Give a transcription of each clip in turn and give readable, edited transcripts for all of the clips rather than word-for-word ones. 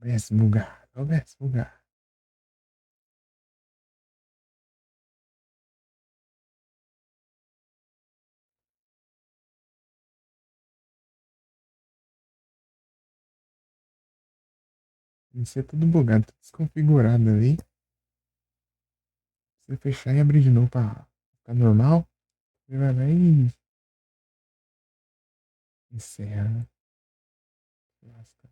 OBS bugado, OBS bugado. Isso é tudo bugado, tudo desconfigurado ali. Você fechar e abrir de novo pra ficar normal, você vai lá e encerra, né? Lasca.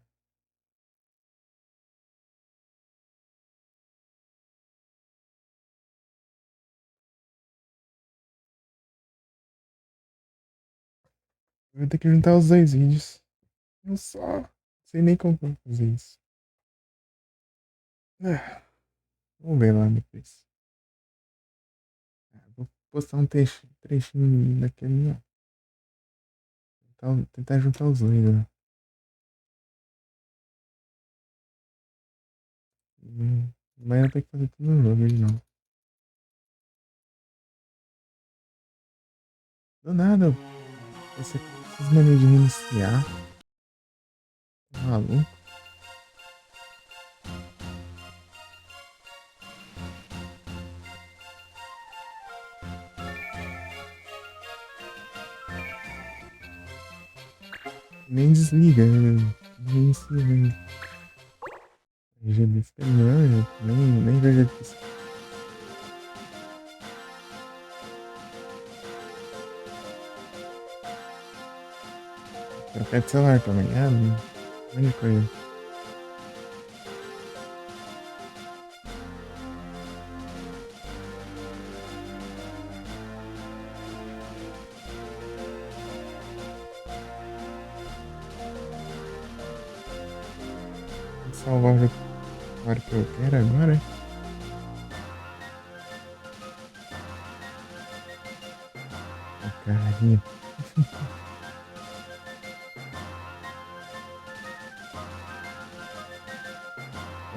Eu vou ter que juntar os dois vídeos. Eu só. Não sei nem como eu vou fazer isso. Ah, vamos ver lá depois. Vou postar um trechinho daquele, ó. Tentar juntar os dois, né? Mas eu tenho que fazer tudo no jogo de novo. Do nada, essas maneiras de reiniciar. Tá maluco? Nem desliga, né? Reinicia, né? GB terminando, nem vejo a discussão. Trocar de celular também. Ah, um monte de coisa. Vou salvar a hora que eu quero agora. Ó, carinha.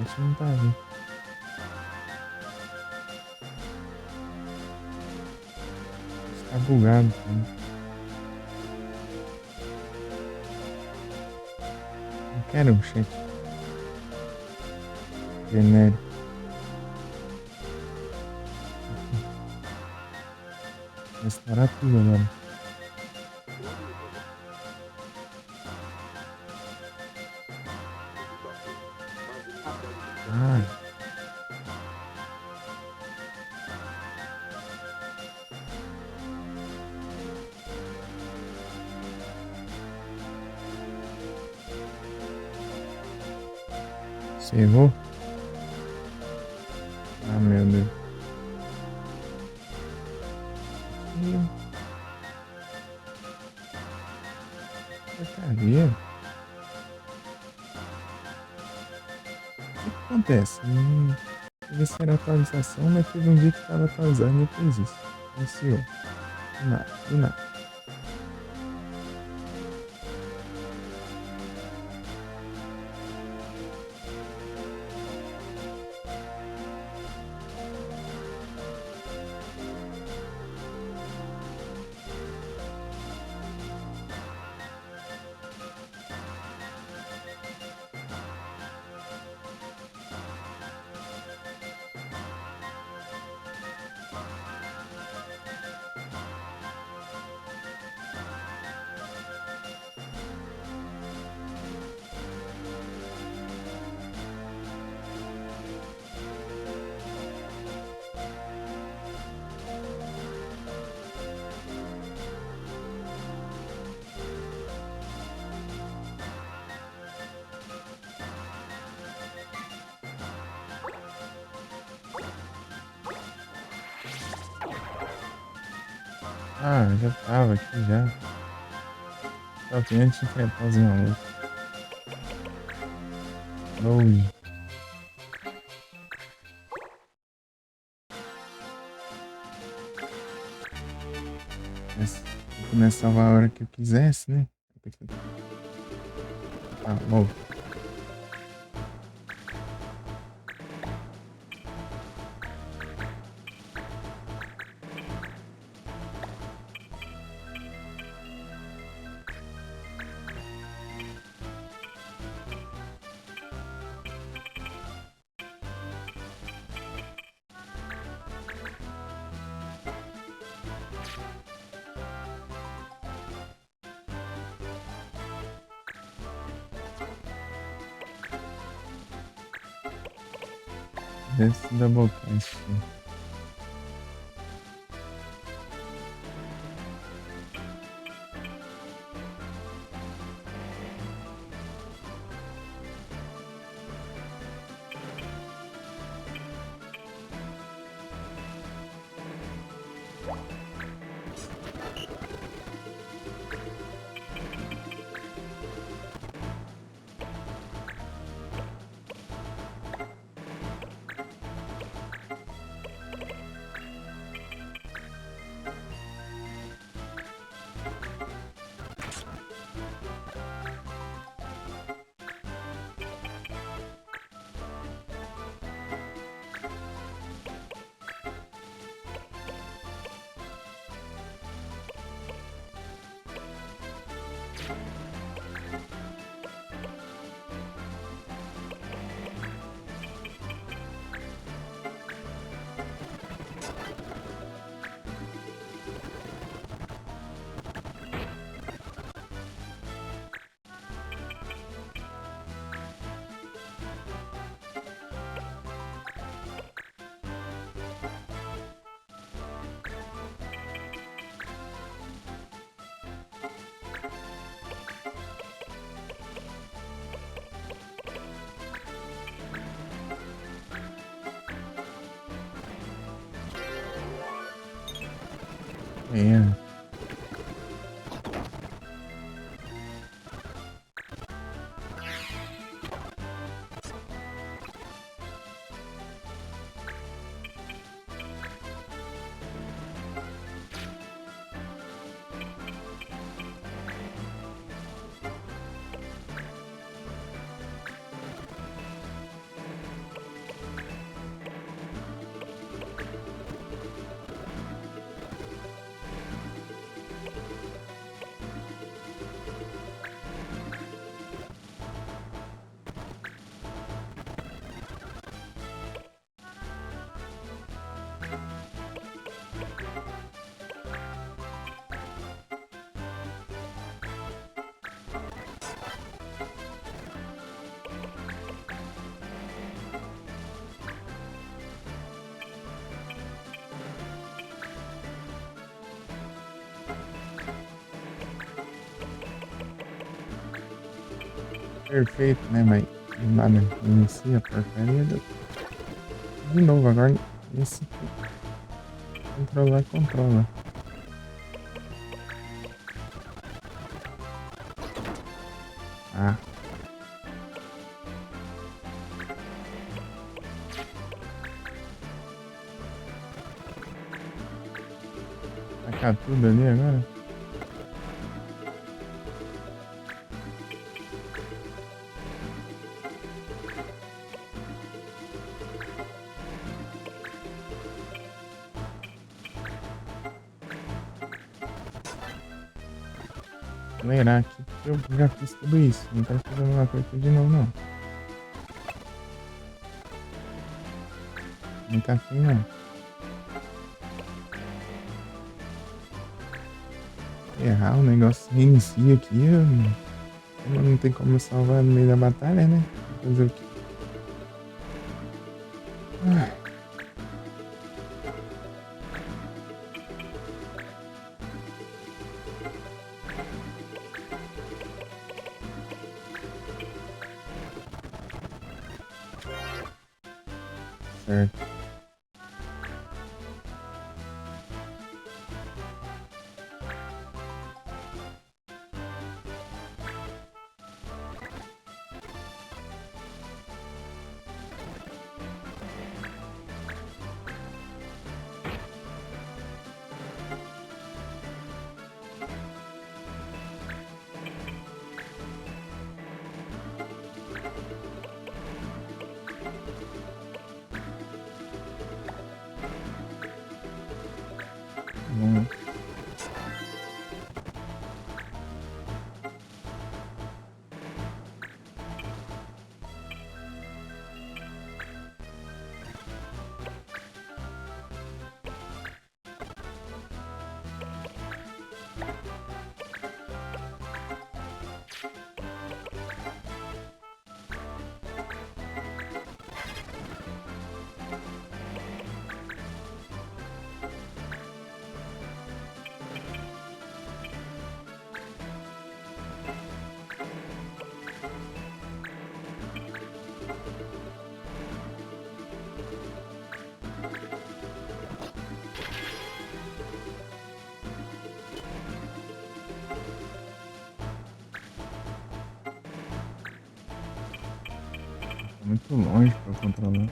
Acho que não tá vindo. Está bugado, cara. Não quero um chat genérico. Restaurar tudo agora. Ah, você errou? Ah, meu Deus. Que porcaria. O que acontece? Teve essa era atualização, mas teve um dia que estava atualizando e fez isso. Iniciou. Do nada, do nada. Ah, já tava aqui já. Tava querendo te enfrentar os malucos. Hoje. Mas eu começava a hora que eu quisesse, né? Ah, bom. desse Doublecast. É. Perfeito, né? Mas do nada inicia a porcaria. De novo, agora esse controlar, controla. Ah. Tacar tudo ali agora? Acelerar aqui, porque eu já fiz tudo isso. Não quero fazer a mesma coisa de novo, não. Não tá afim, não. Errar o negócio reinicia aqui, não tem como salvar no meio da batalha, né? Fazer o quê? Ah. Certo. Bom. muito longe pra controlar.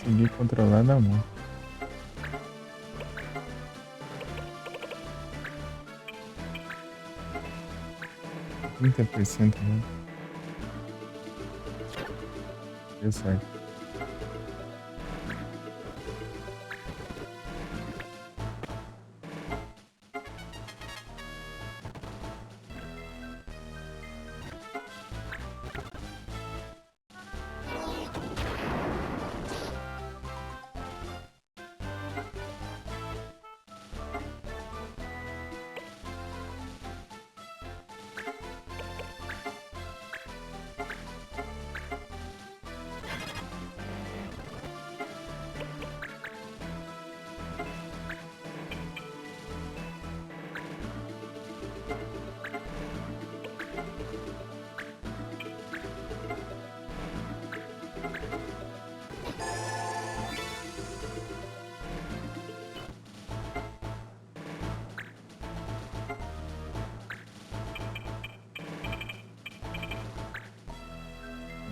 Consegui controlar na mão. 30%, né? Deu certo.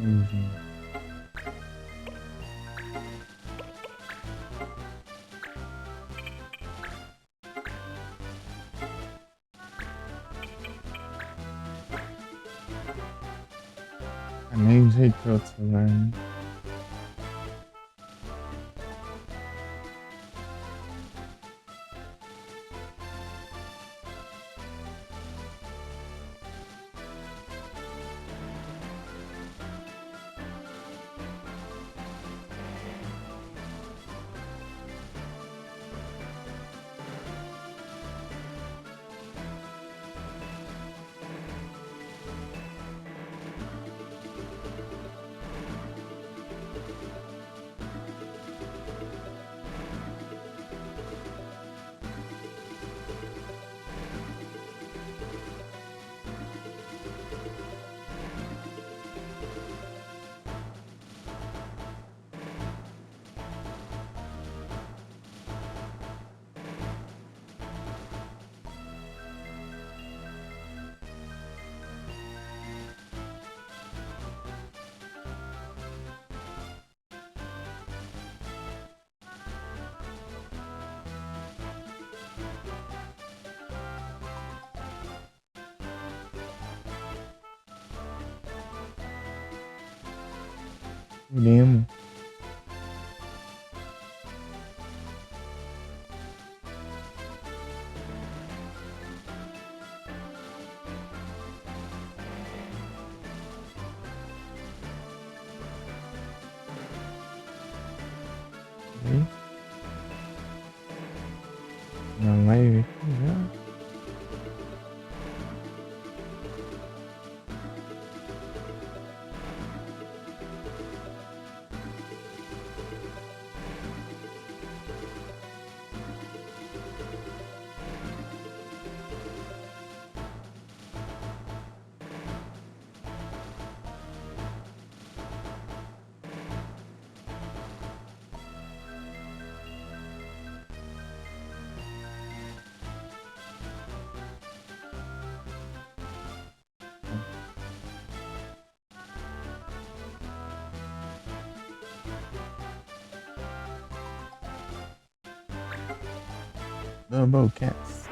Gente. Nem ajeitou o celular, né? Iremos. Na live aqui já. Double cast.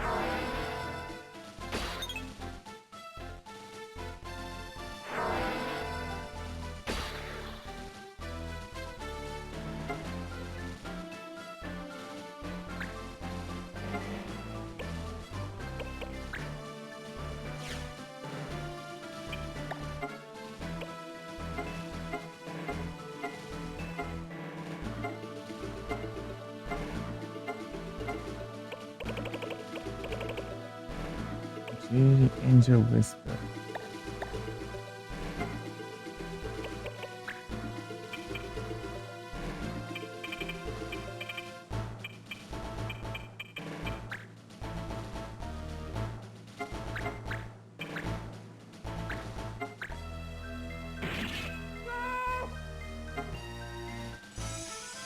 Angel Whisper.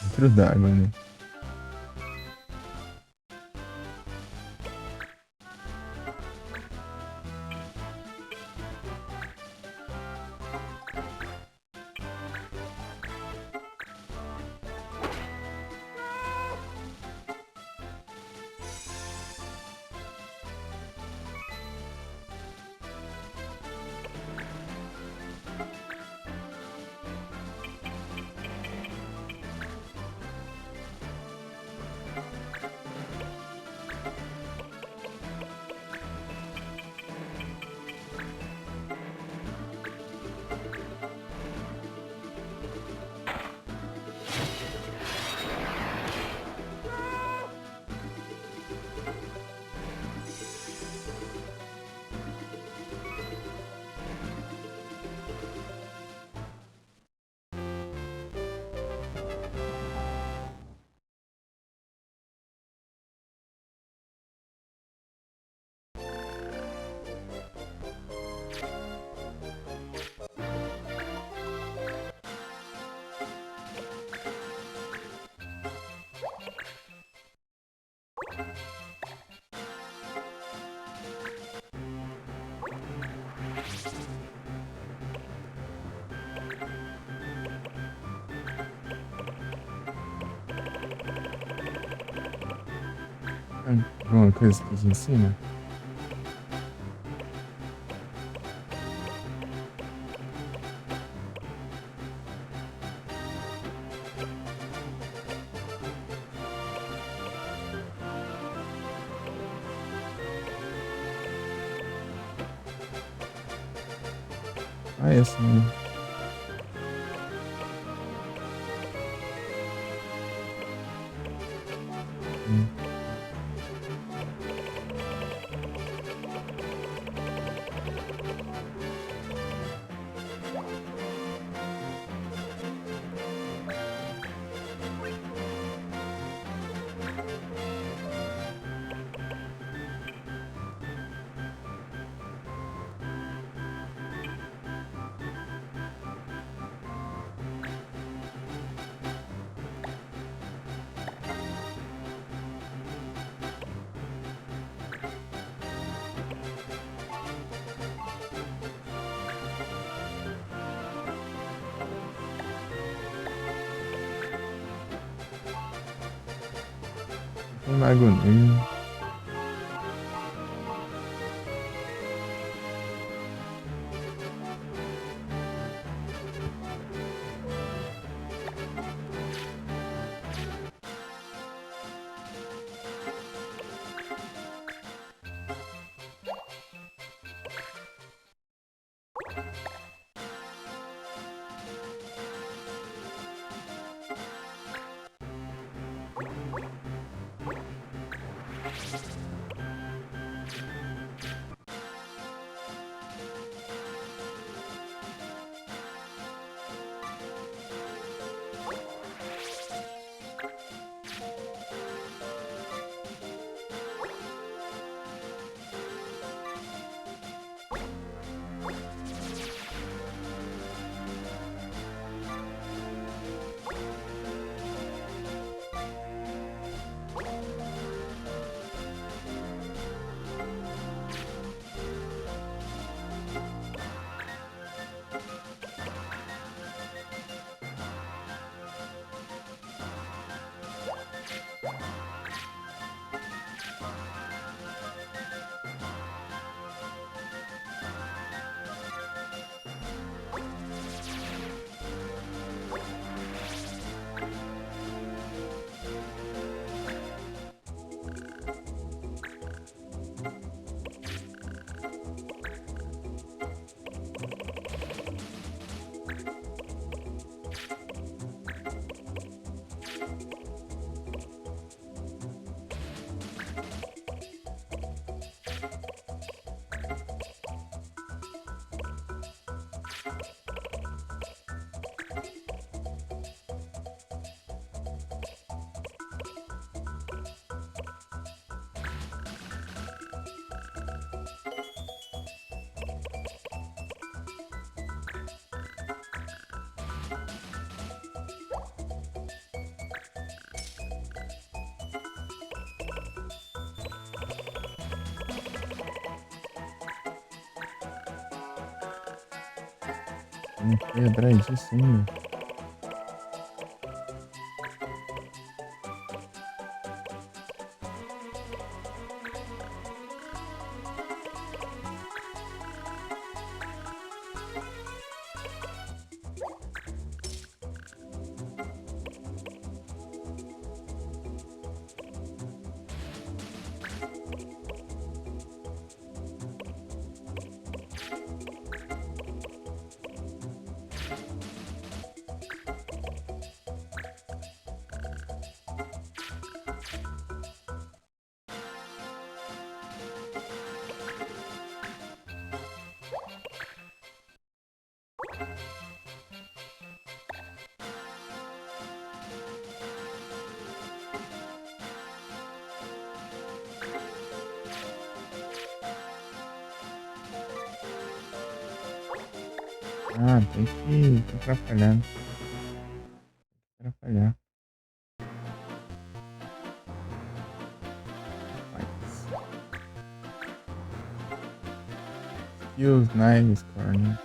Dentro d'água, né? Alguma coisa que te ensina? Ah, é assim. Hum. Tem mago negro. Não foi atrás disso ainda. Ah, tem que atrapalhar. Atrapalhar. Mas... Skills, knives, corner.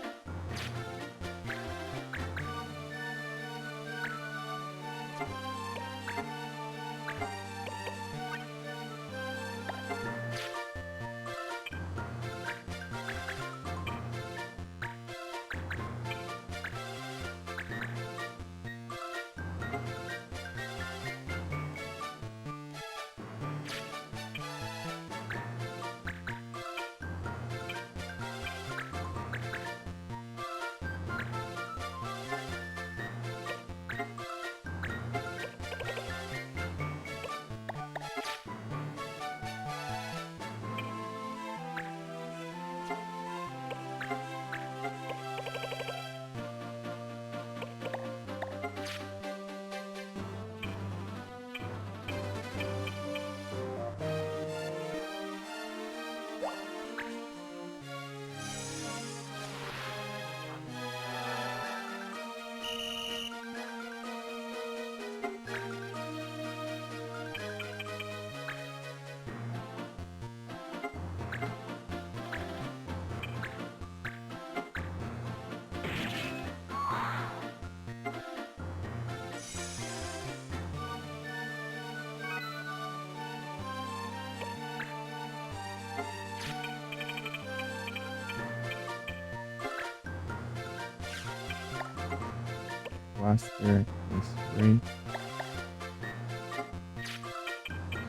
Blaster is great.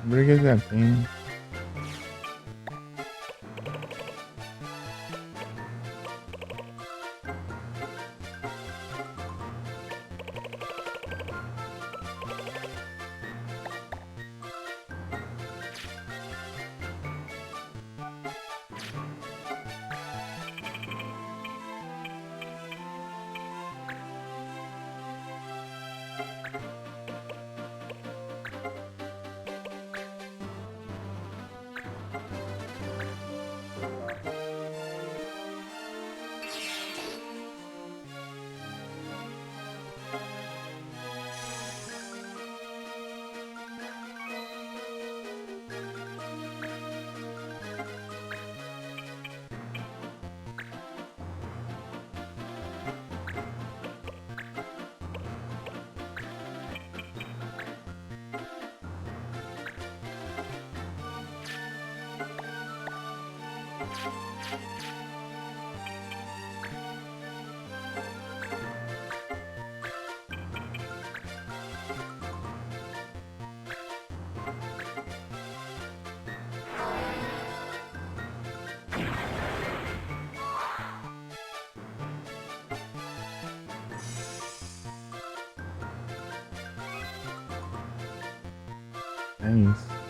Briga já tem. É isso.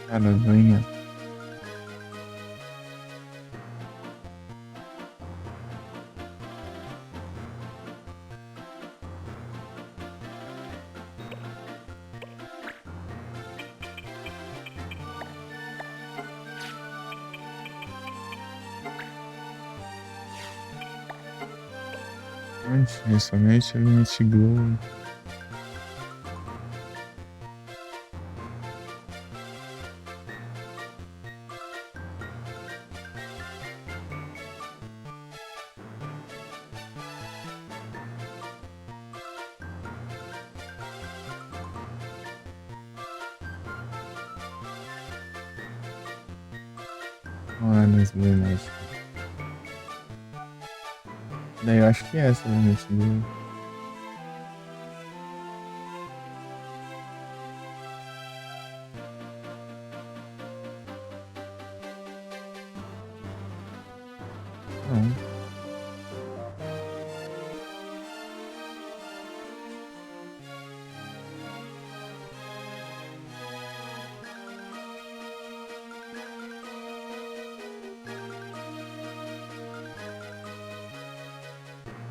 Cara, venha. Antes, somente limite glow. Olha as bonecas. Daí eu acho que é essa limite glow. Não.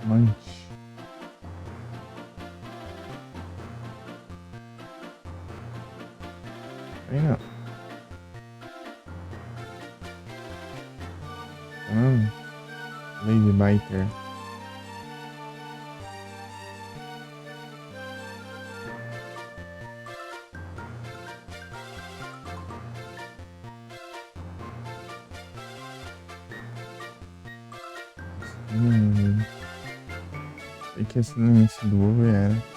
Manche. Aí não. Lazy Biter. Sei que esse limite do ovo era.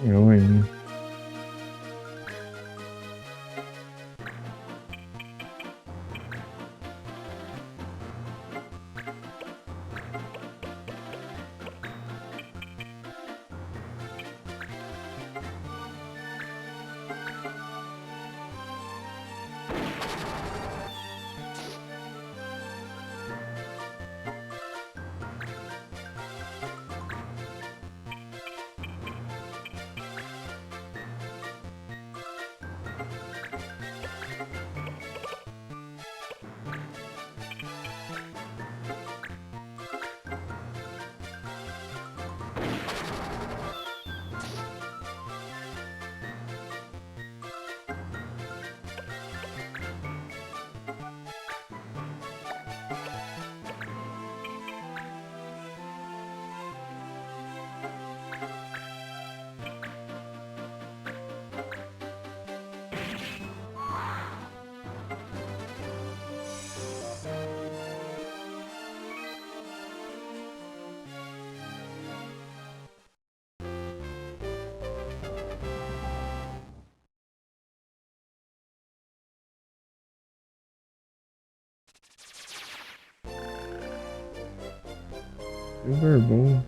Eu aí. Super bom.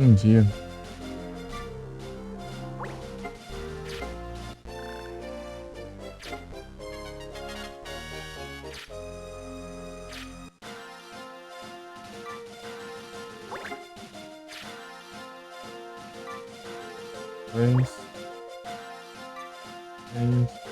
Um dia. Dois. Três.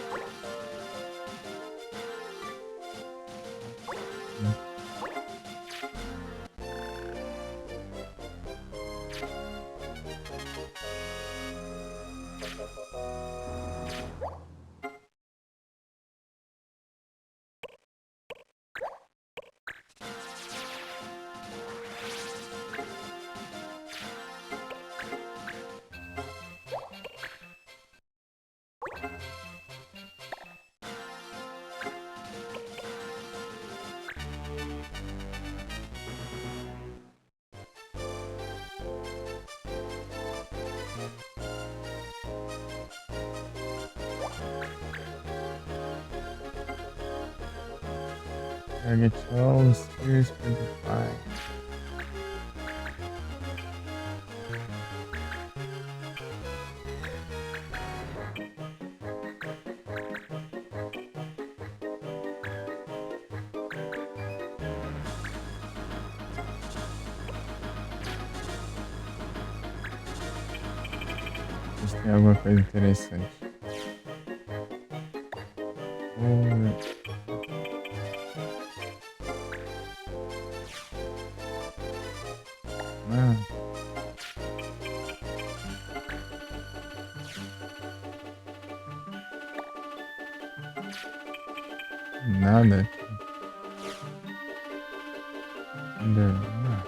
Target 12, Spears 25. Ver se tem alguma coisa interessante. Ah, nada. Ah,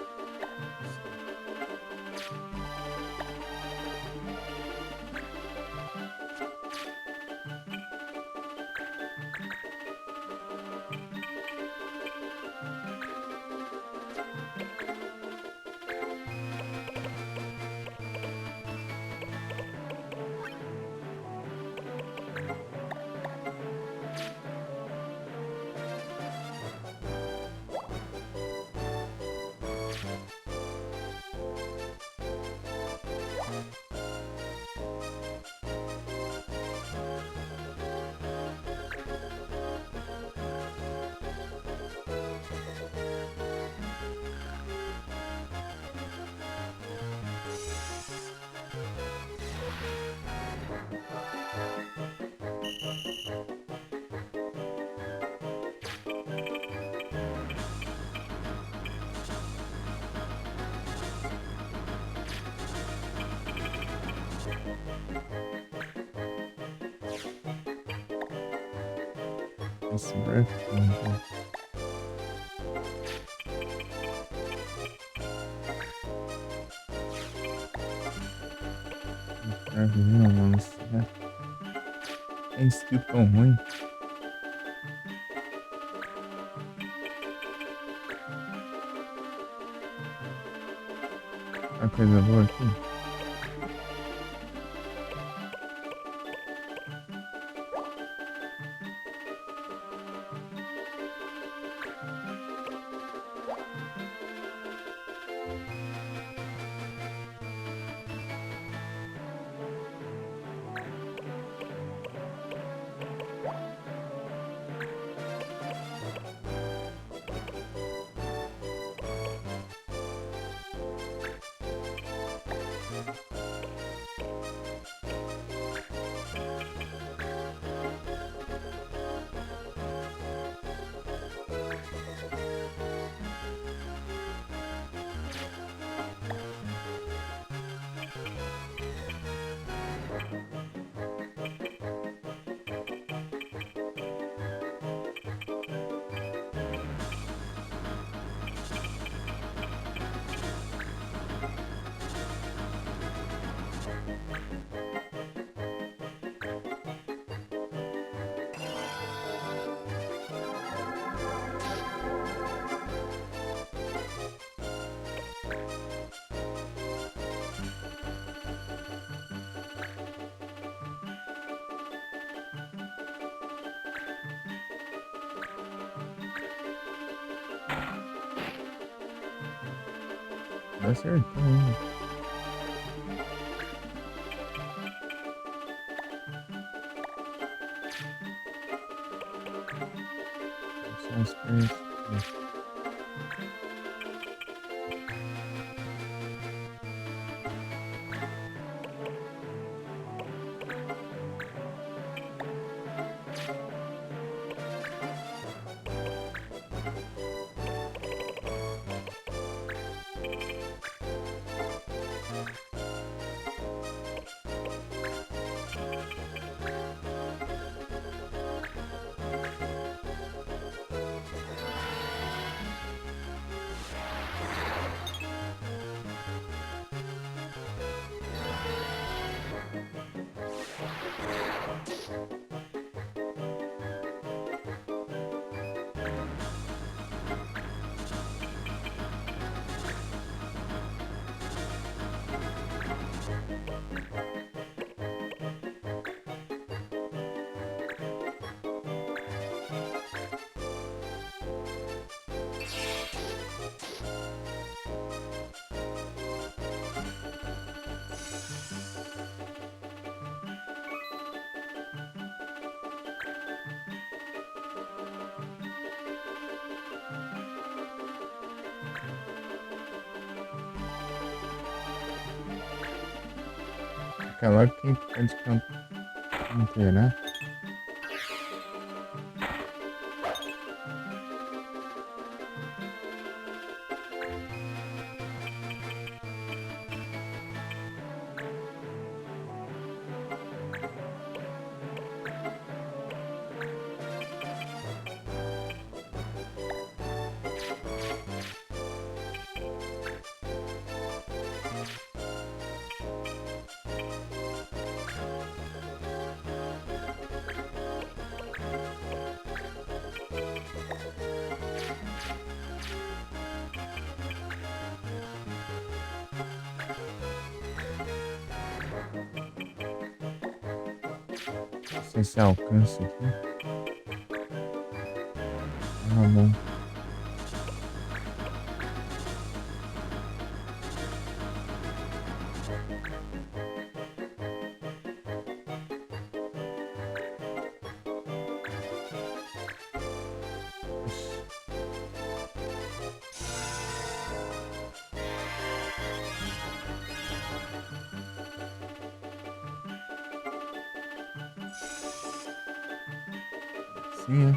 esse breath. Não, mano. Né? É skill tão ruim. A coisa boa aqui. Dá certo ainda. Só as coisas. Aquela que tem que ficar de campo inteiro, né? Não sei se alcança aqui. Ah, bom. Sim,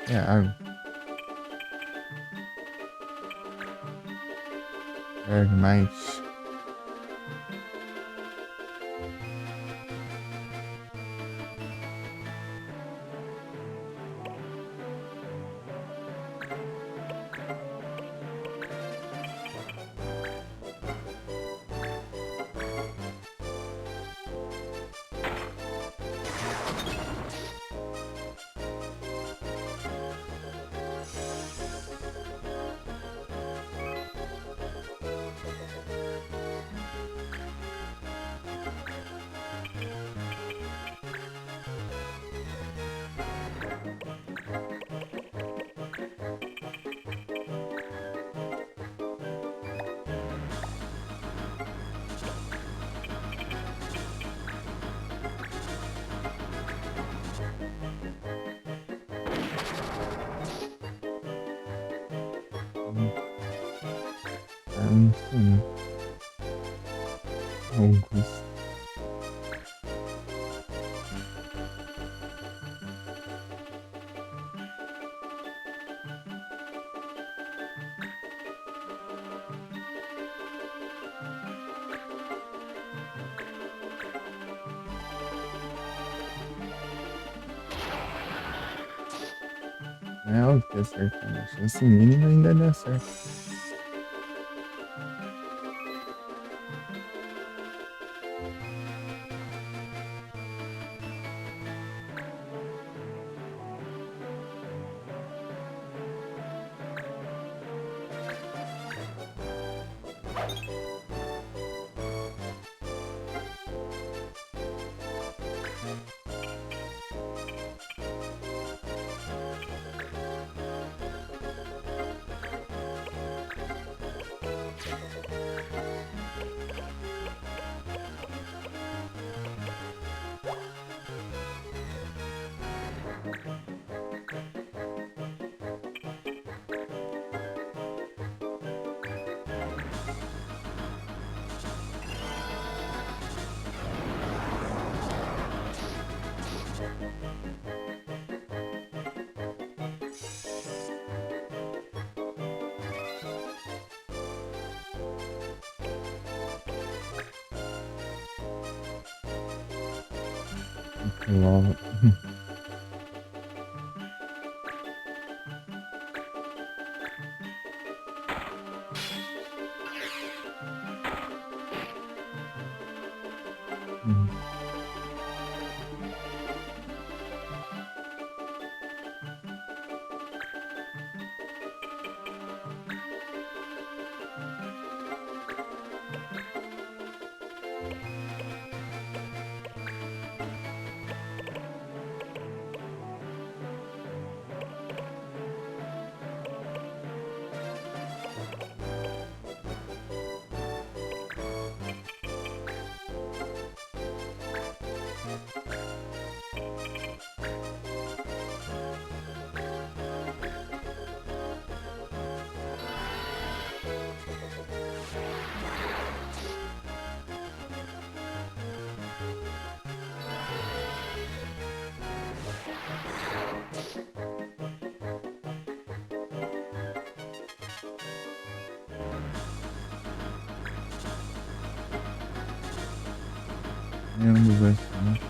é água. Mais. Insano. Augusto. É óbvio que ia acertar, mas a chance mínima ainda dá certo. LOL. Uhum. Nenhum dos dois times.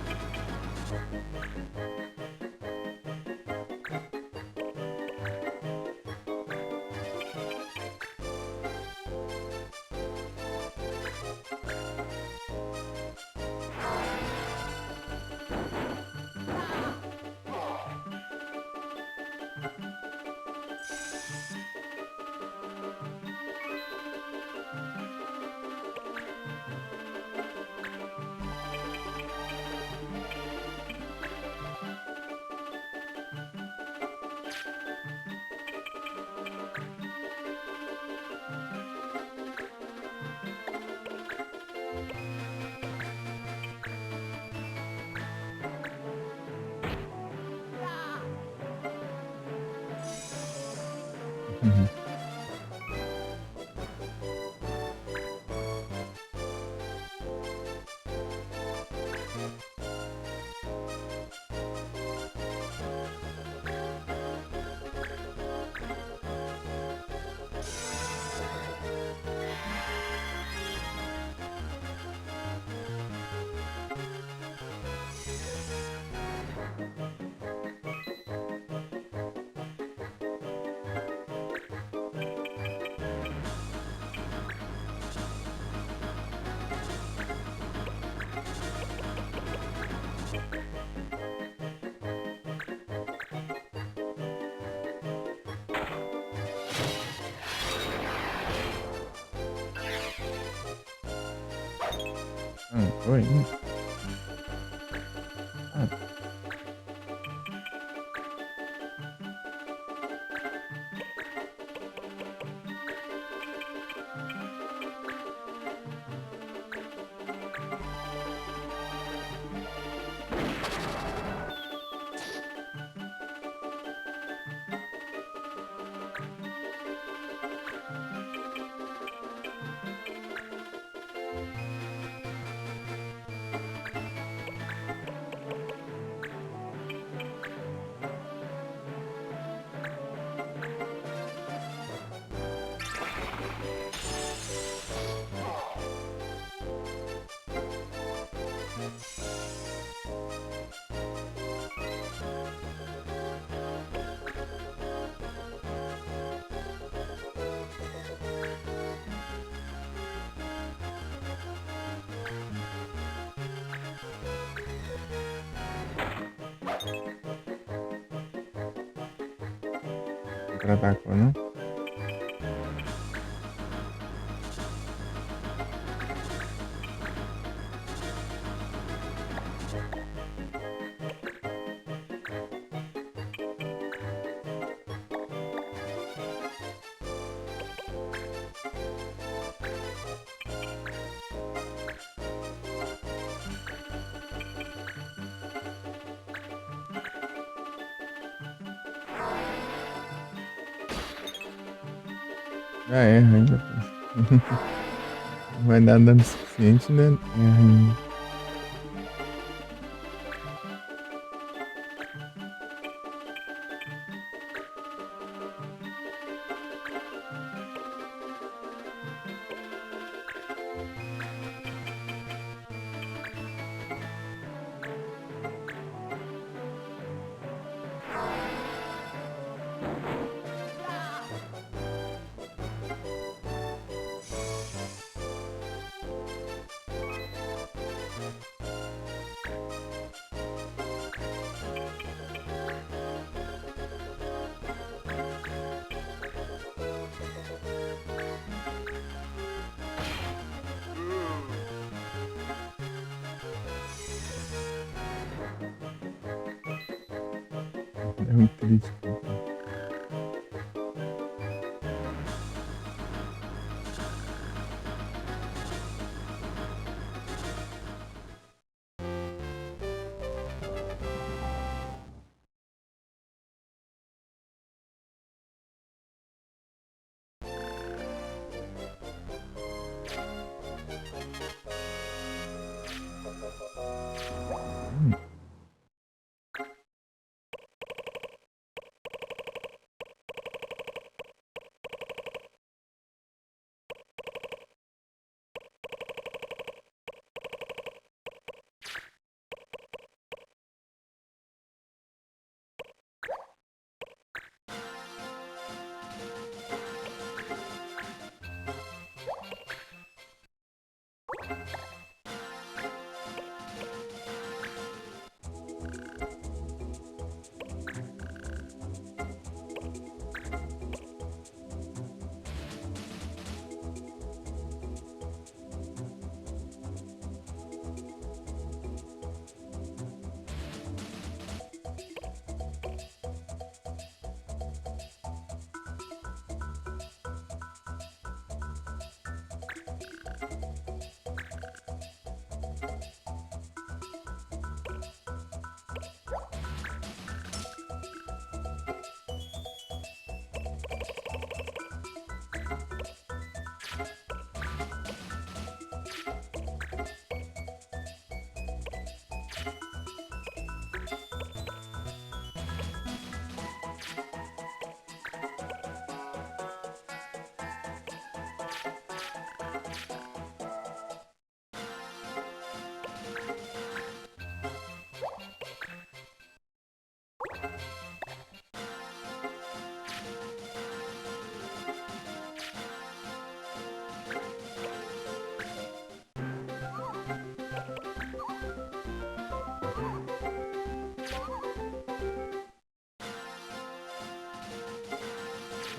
Uhum. Ah, tô indo. Ah, Contra-atacou, não? Já erra ainda, pô. Não vai dar dano suficiente, né? Erra ainda. É muito triste, pô.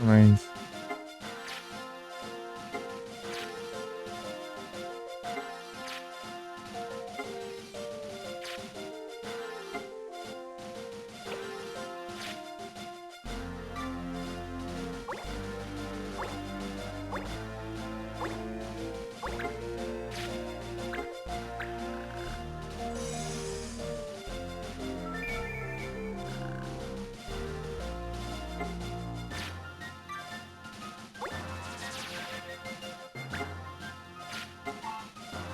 Mas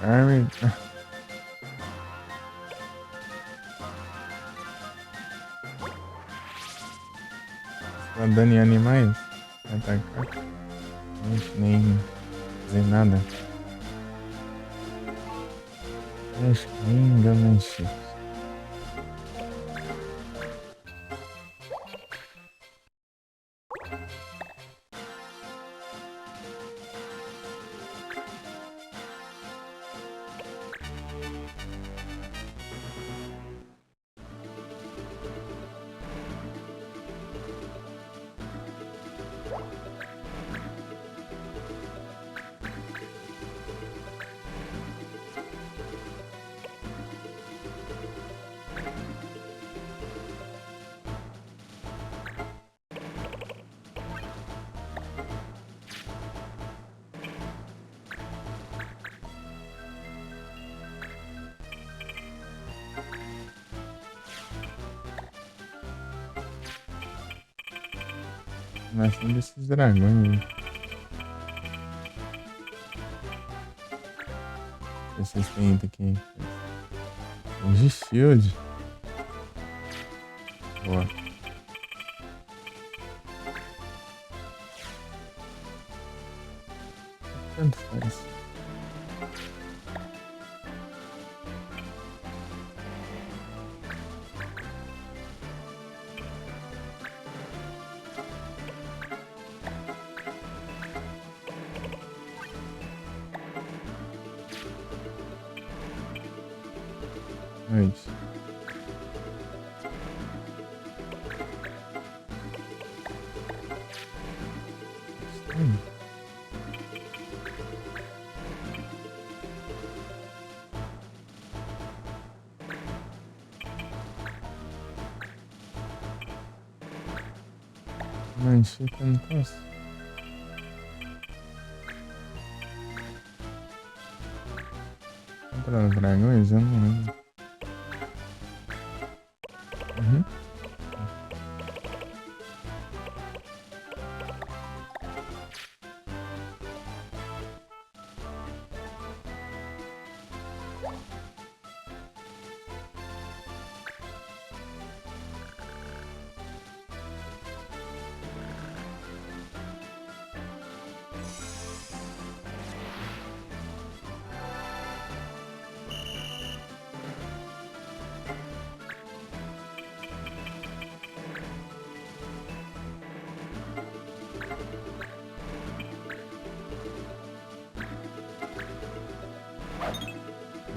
Carmen, tá dando em animais? Atacar? Gente, nem fazer nada. Acho que nem deu nem chip. Começando desses dragões aí. Vocês têm ido aqui. De shield. Boa. Tanto faz. Noite. Manchita não posso. Contra os dragões? Eu não lembro. Uhum.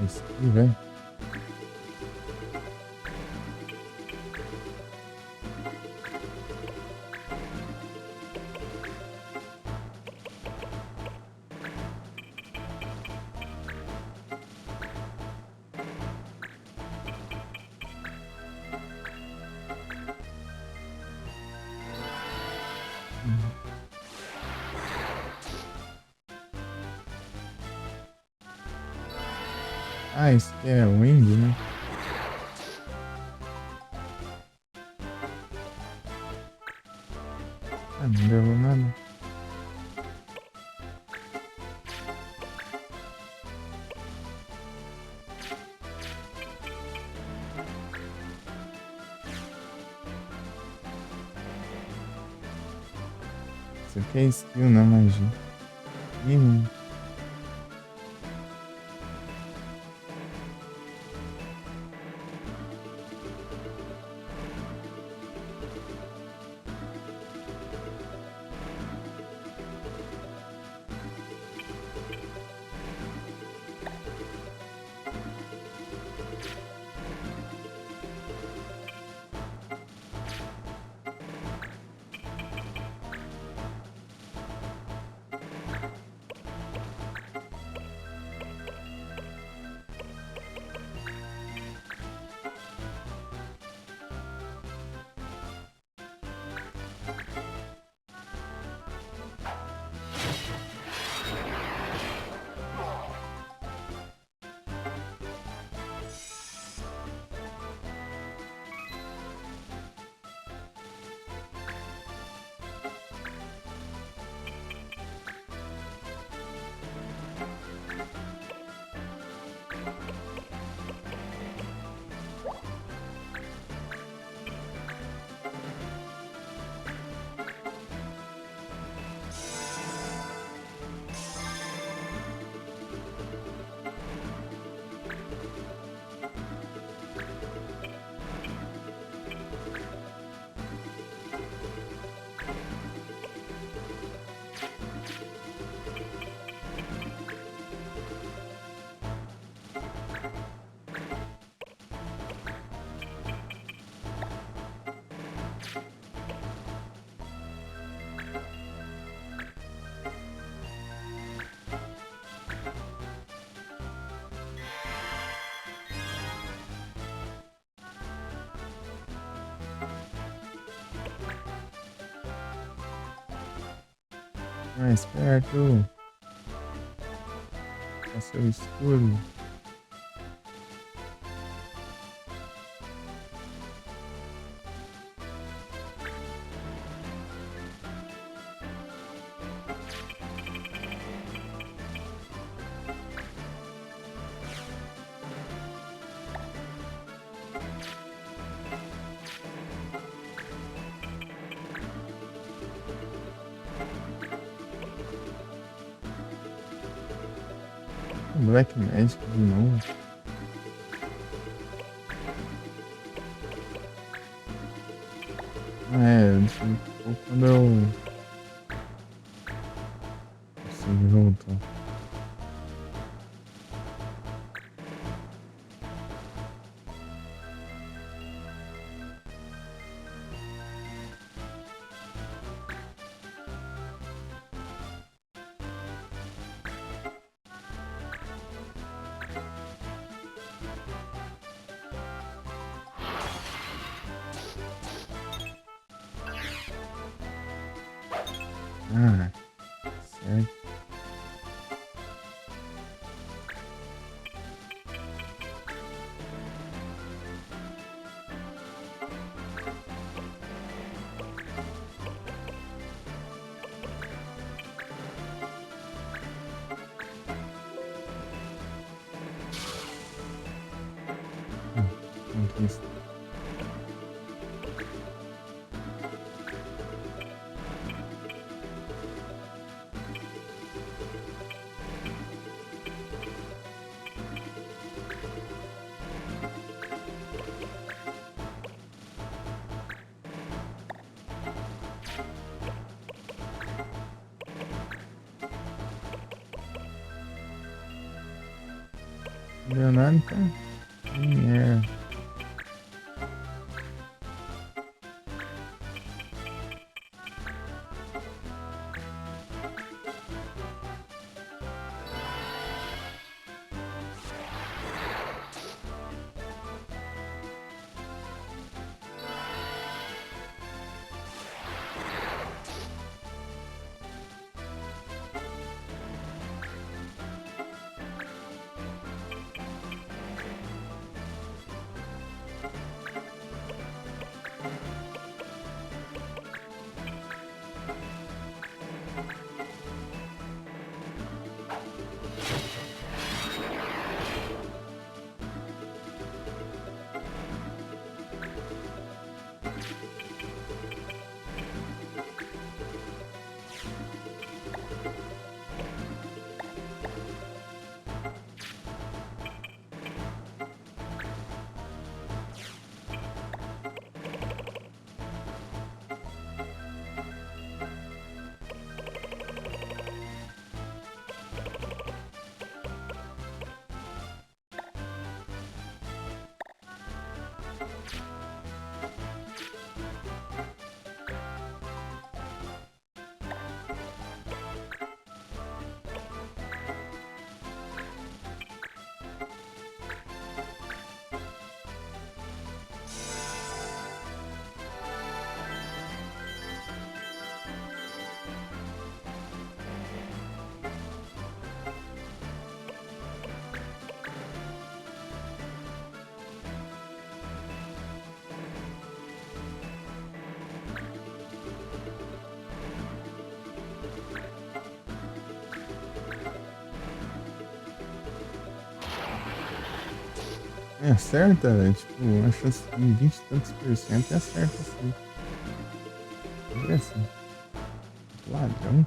Isso aqui, velho. Ah, isso aqui é Wind, né? Ah, não deu nada. Isso aqui é skill, não magia. Ih, mano. Mais perto. É seu escudo. Black Magic de novo. Tipo, quando eu consegui voltar. Ah, certo. Conquista. Leonardo, cara. É. É, acerta, tipo, a chance de 20 e tantos por cento e acerta assim. É assim. Ladrão.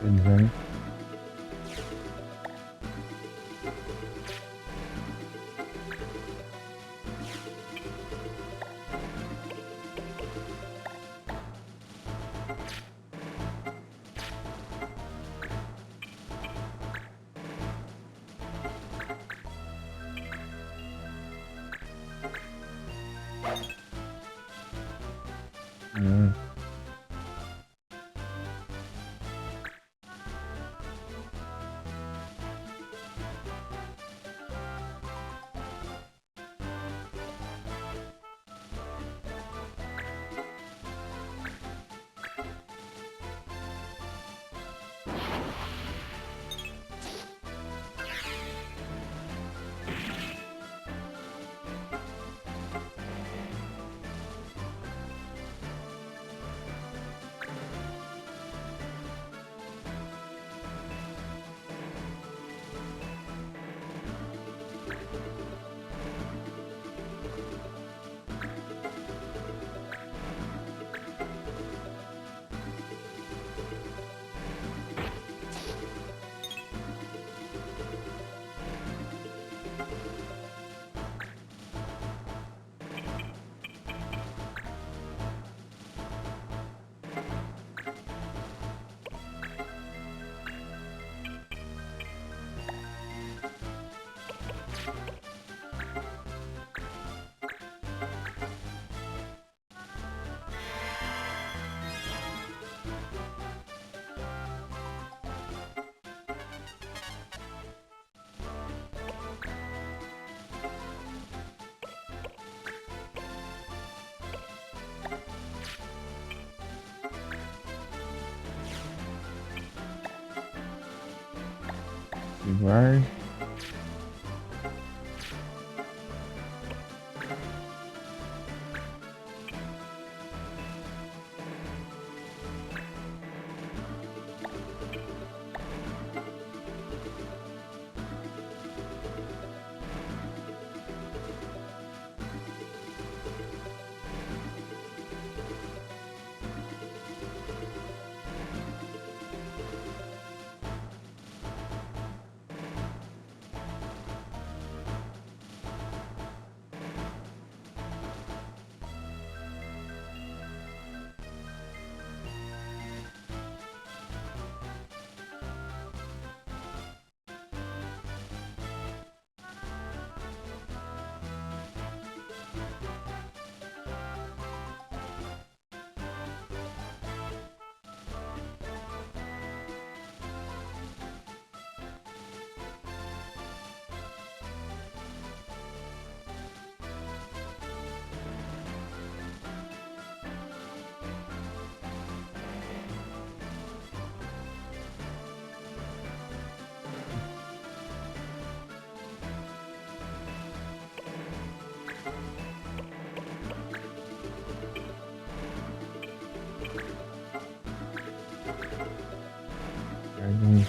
Uhum. Hum. Vai.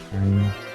Cai.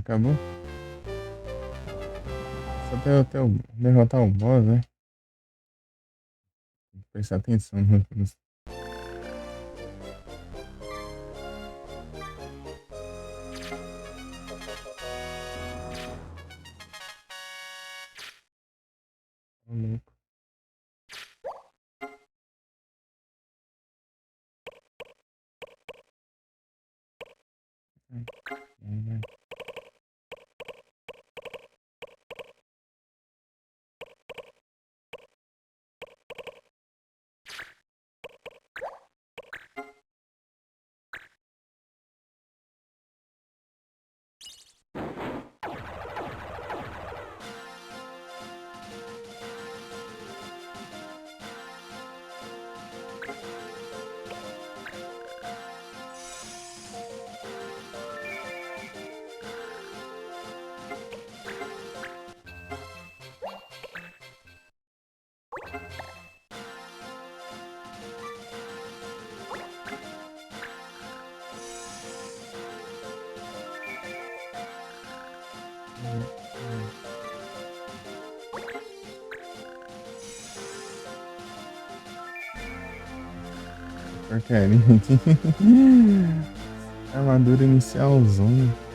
acabou? Só até eu derrotar o boss, né? Tem que prestar atenção nos. Louco. Vai. Porcaria. Armadura inicialzona.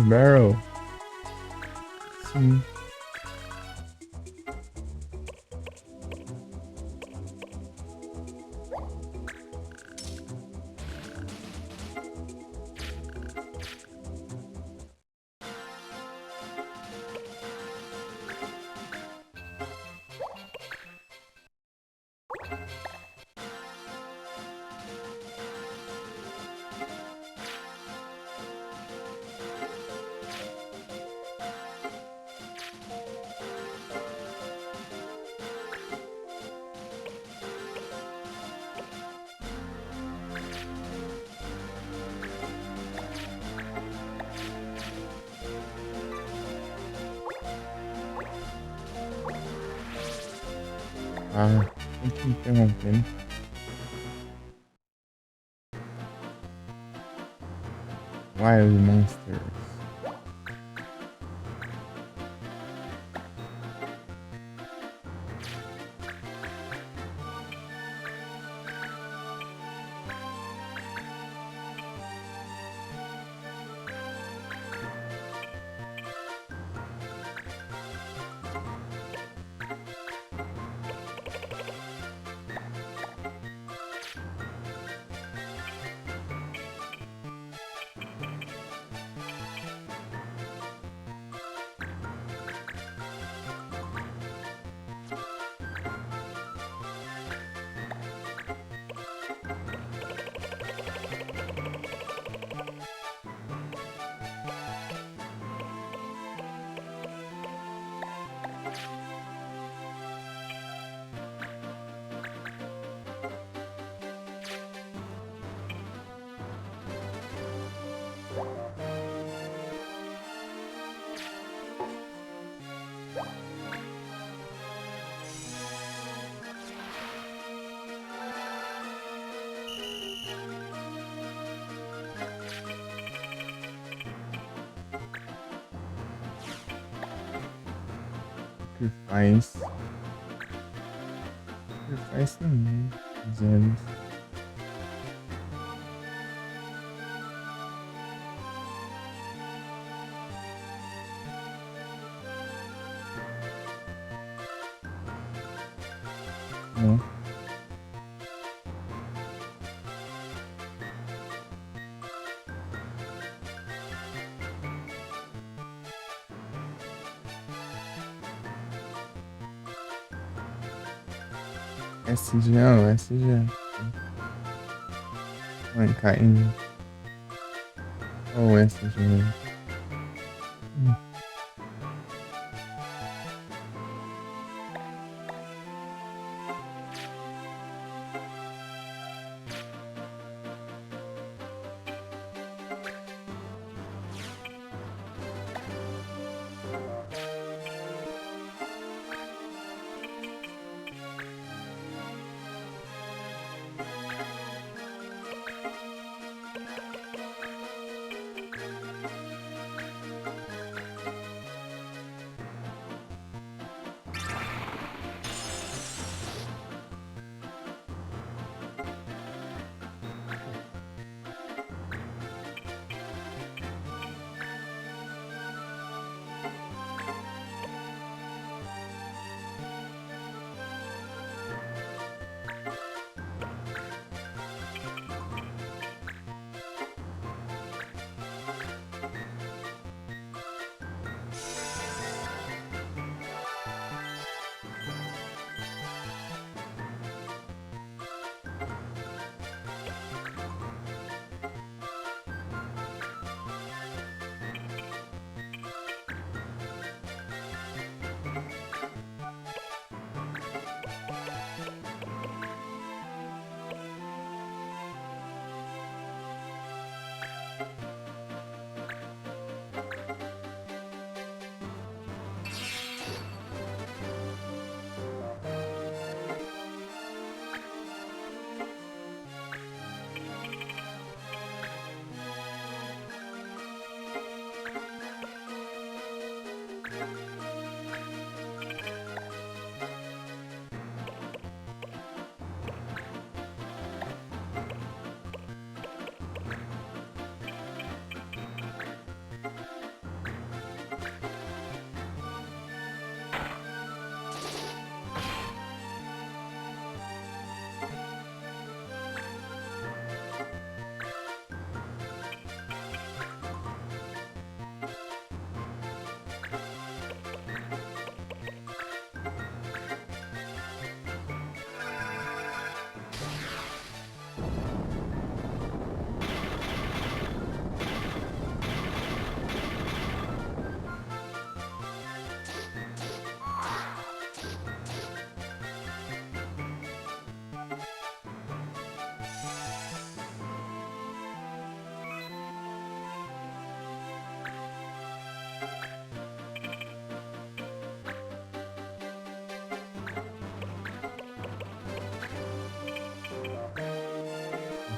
Barrel. Sim. Ah, tem que interromper, né? Wild Monsters. Sacrifice. Sacrifice também. Gems. Né? SG, ó, SG. Mankind. Ou SG. Hum.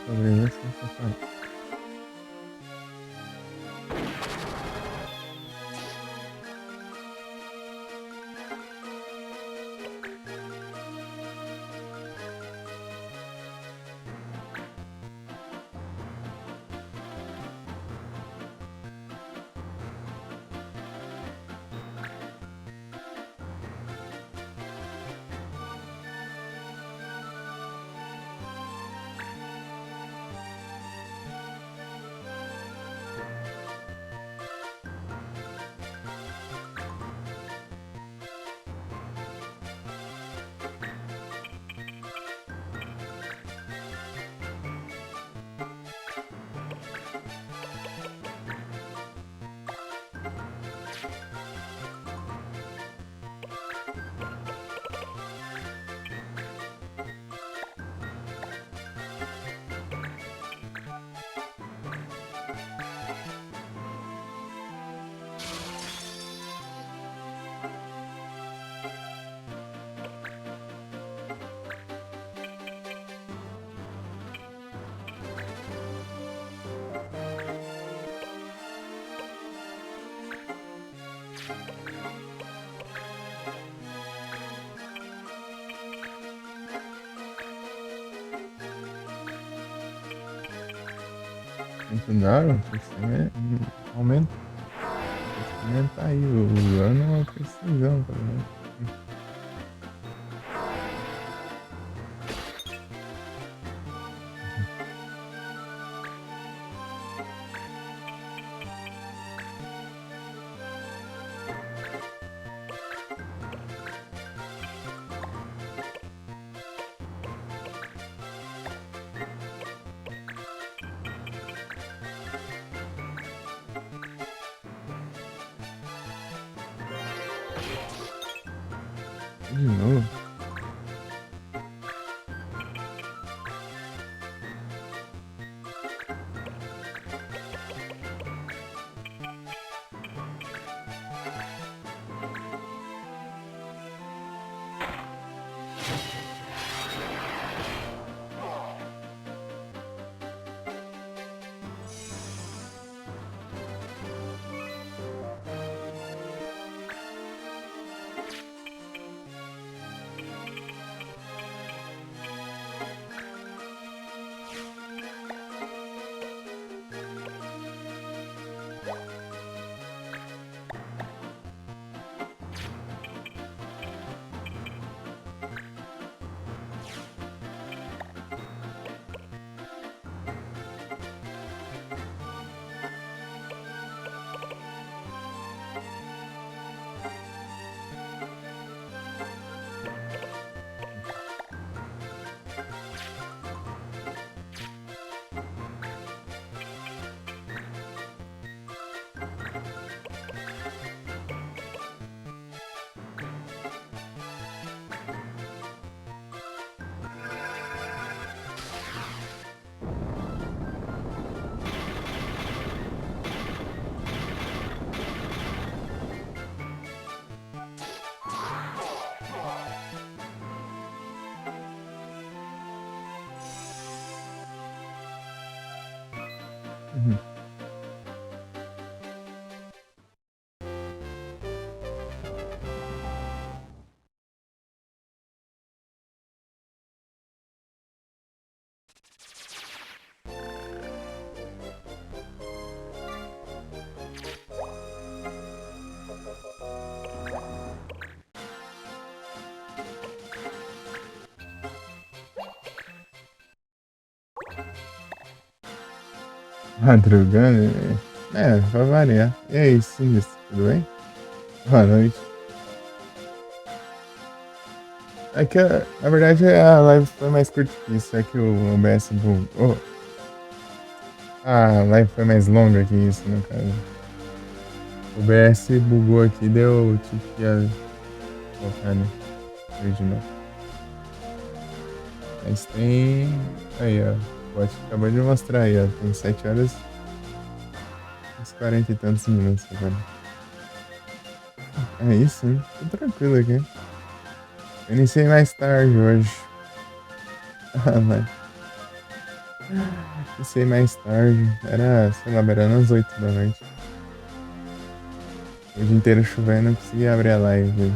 Sobrevivência total. Não, tem que ser, aumenta, tem que aumentar aí o ano é uma precisão, pelo menos. De novo. Uhum. Madrugando, vai variar. E aí, Sinistro, tudo bem? Boa noite. É que, na verdade, a live foi mais curta que isso, é que o OBS bugou. A live foi mais longa que isso, no caso. O OBS bugou aqui, deu tipo que ia colocar, né? Original. Mas tem. Aí, ó. O bot acabou de mostrar aí, ó. Tem 7 horas uns 40 e tantos minutos agora. É isso, hein? Tô tranquilo aqui. Eu iniciei mais tarde hoje. Ah, mas. Iniciei mais tarde. Era, sei lá, beirando às 8 da noite. O dia inteiro chovendo, não consegui abrir a live.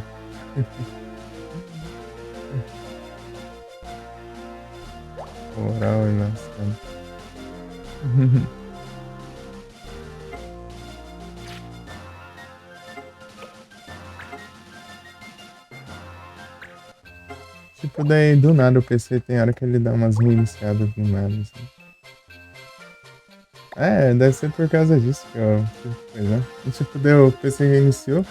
Oral e lascando. Tipo, daí do nada o PC tem hora que ele dá umas reiniciadas do nada, assim. É, deve ser por causa disso que eu tive que coisar. E tipo, daí o PC reiniciou.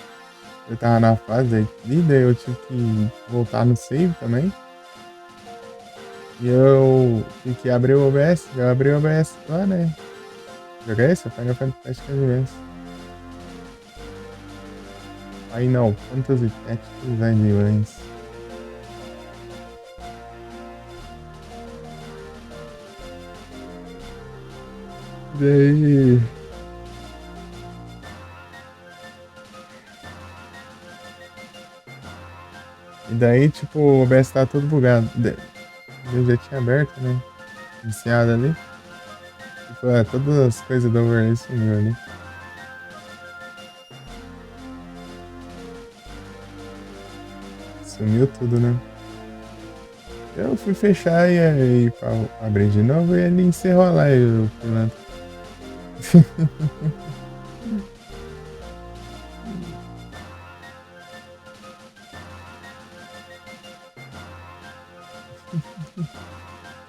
Eu tava na fase aqui, daí eu tive que voltar no save também. E eu tive que abrir o OBS. Eu abri o OBS lá, né? Jogar esse? Final Fantasy Advance. Final Fantasy Tactics Advance. Daí. E daí, tipo, o OBS tava todo bugado. Eu já tinha aberto, né? Iniciado ali. Tipo, todas as coisas do overlay sumiu ali. Sumiu tudo, né? Eu fui fechar e aí pra abrir de novo e ele encerrou a live, o pilantra.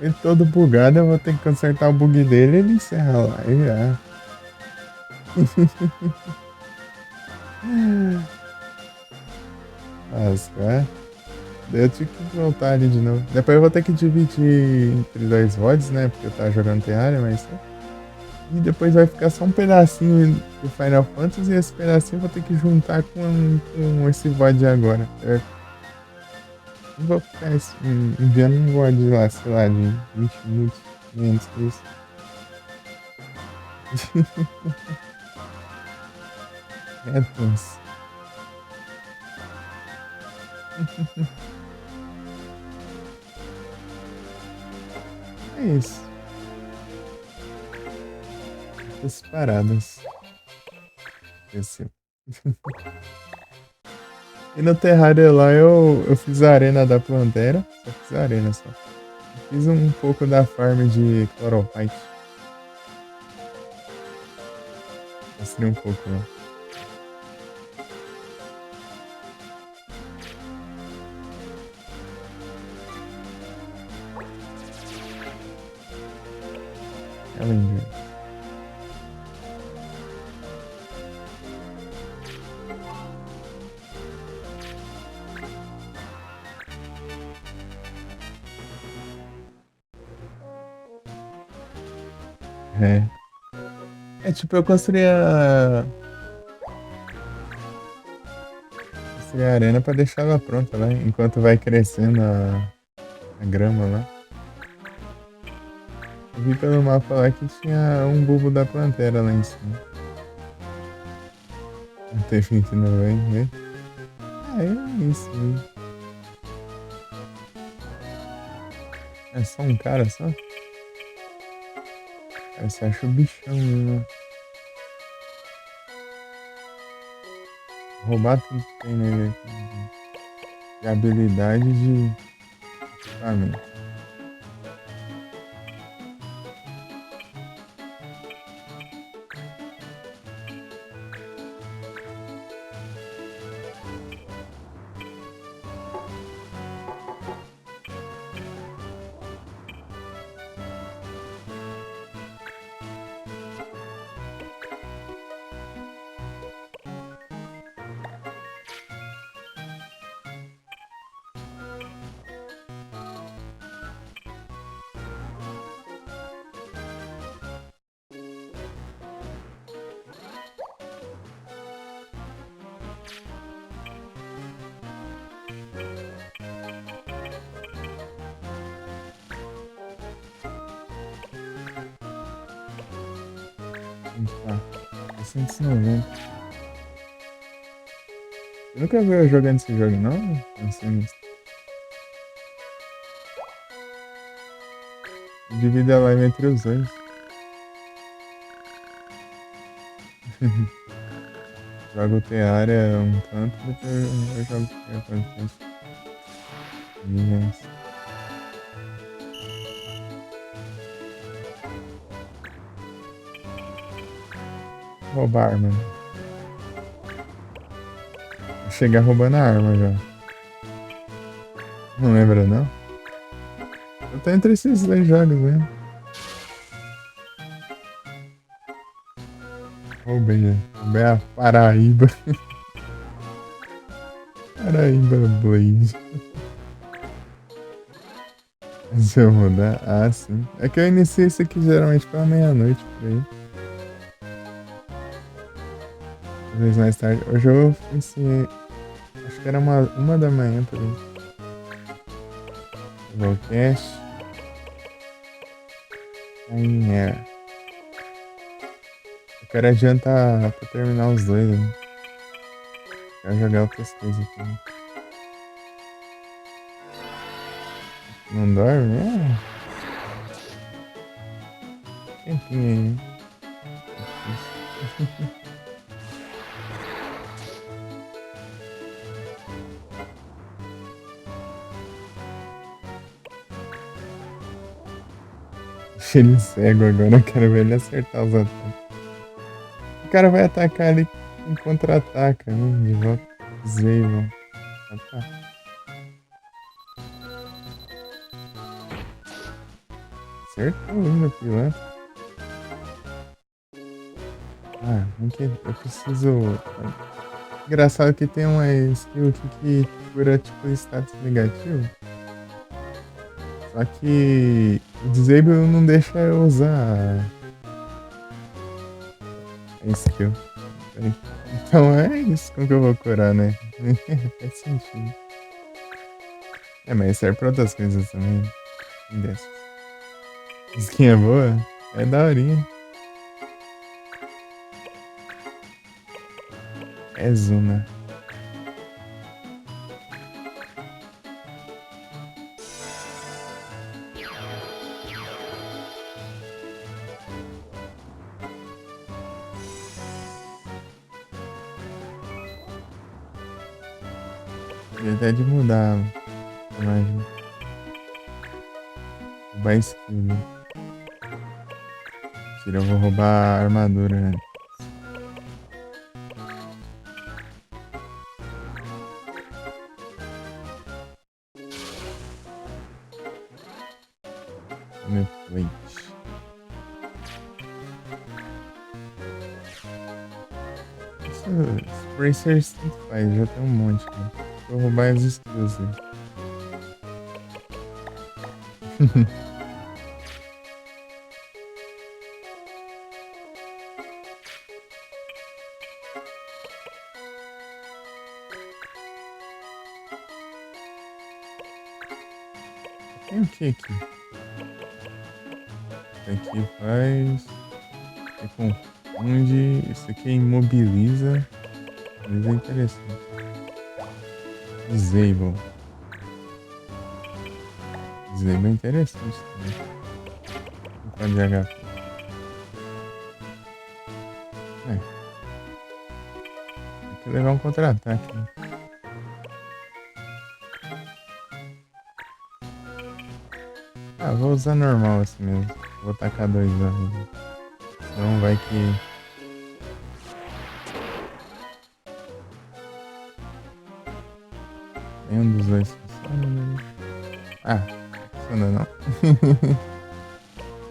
Ele todo bugado, eu vou ter que consertar o bug dele e ele encerra a live já. Mas, cara, daí eu tive que voltar ali de novo. Depois eu vou ter que dividir entre dois VODs, né? Porque eu tava jogando Terraria, mas. E depois vai ficar só um pedacinho do Final Fantasy e esse pedacinho eu vou ter que juntar com esse VOD agora. Eu não vou ficar enviando um VOD lá, sei lá, de 20 minutos, menos que isso. É tenso. É isso. Essas paradas. Esse. E no Terraria lá eu fiz a arena da Plantera. Só fiz a arena só. Fiz um pouco da farm de Chlorophyte. Mostrei um pouco lá. É lindo. É. É tipo, eu construí a arena pra deixar ela pronta lá, enquanto vai crescendo a grama lá. Eu vi pelo mapa lá que tinha um bulbo da Plantera lá em cima. Não teve que não vai ver. Ah, é isso mesmo. É só um cara só? Aí você acha o bichão mesmo. Roubar tudo que tem nele aqui. De habilidade de equipamento. Tá. É 190. Eu nunca vi eu jogando esse jogo, não? Não sei, mas divide a live entre os dois. Jogo Terraria um tanto, depois eu jogo Final Fantasy. Yes. Roubar arma. Chegar roubando a arma já. Não lembra, não? Eu tô entre esses dois jogos mesmo. Roubei a Paraíba. Paraíba Blaze. Se eu mudar? Ah, sim. É que eu iniciei isso aqui geralmente pela meia-noite por aí. Talvez mais tarde. Hoje eu iniciei. Acho que era uma da manhã por aí. Overcast. Aí é. Eu quero adiantar pra terminar os dois, né? Quero jogar outras coisas aqui. Não dorme? É. Tempinho aí. Deixa ele cego agora, eu quero ver ele acertar os ataques. O cara vai atacar ali com contra-ataca, né? De volta. Zable. Ah, tá. Acertou ainda, pilantra. Ah, não que eu preciso. Engraçado que tem uma skill aqui que cura tipo status negativo. Só que o disable não deixa eu usar a skill. Então é isso com que eu vou curar, né? Faz sentido. É, mas serve pra outras coisas também. Dessas. Skin é boa? É daorinha. É Zuna. Podia até de mudar a imagem. Roubar skill, né? Mentira, eu vou roubar a armadura antes. Meu plate. Isso, Spracers tanto faz, já tem um monte, cara. Vou roubar as skills aí. Tem o que aqui? Isso aqui faz. Isso aqui confunde. Isso aqui imobiliza. Mas é interessante. Disable. Disable é interessante também. Quanto de HP? É. Tem que levar um contra-ataque, né? Ah, vou usar normal assim mesmo. Vou tacar dois anos. Então vai que. Nenhum dos dois funciona, né? Ah, não funciona não.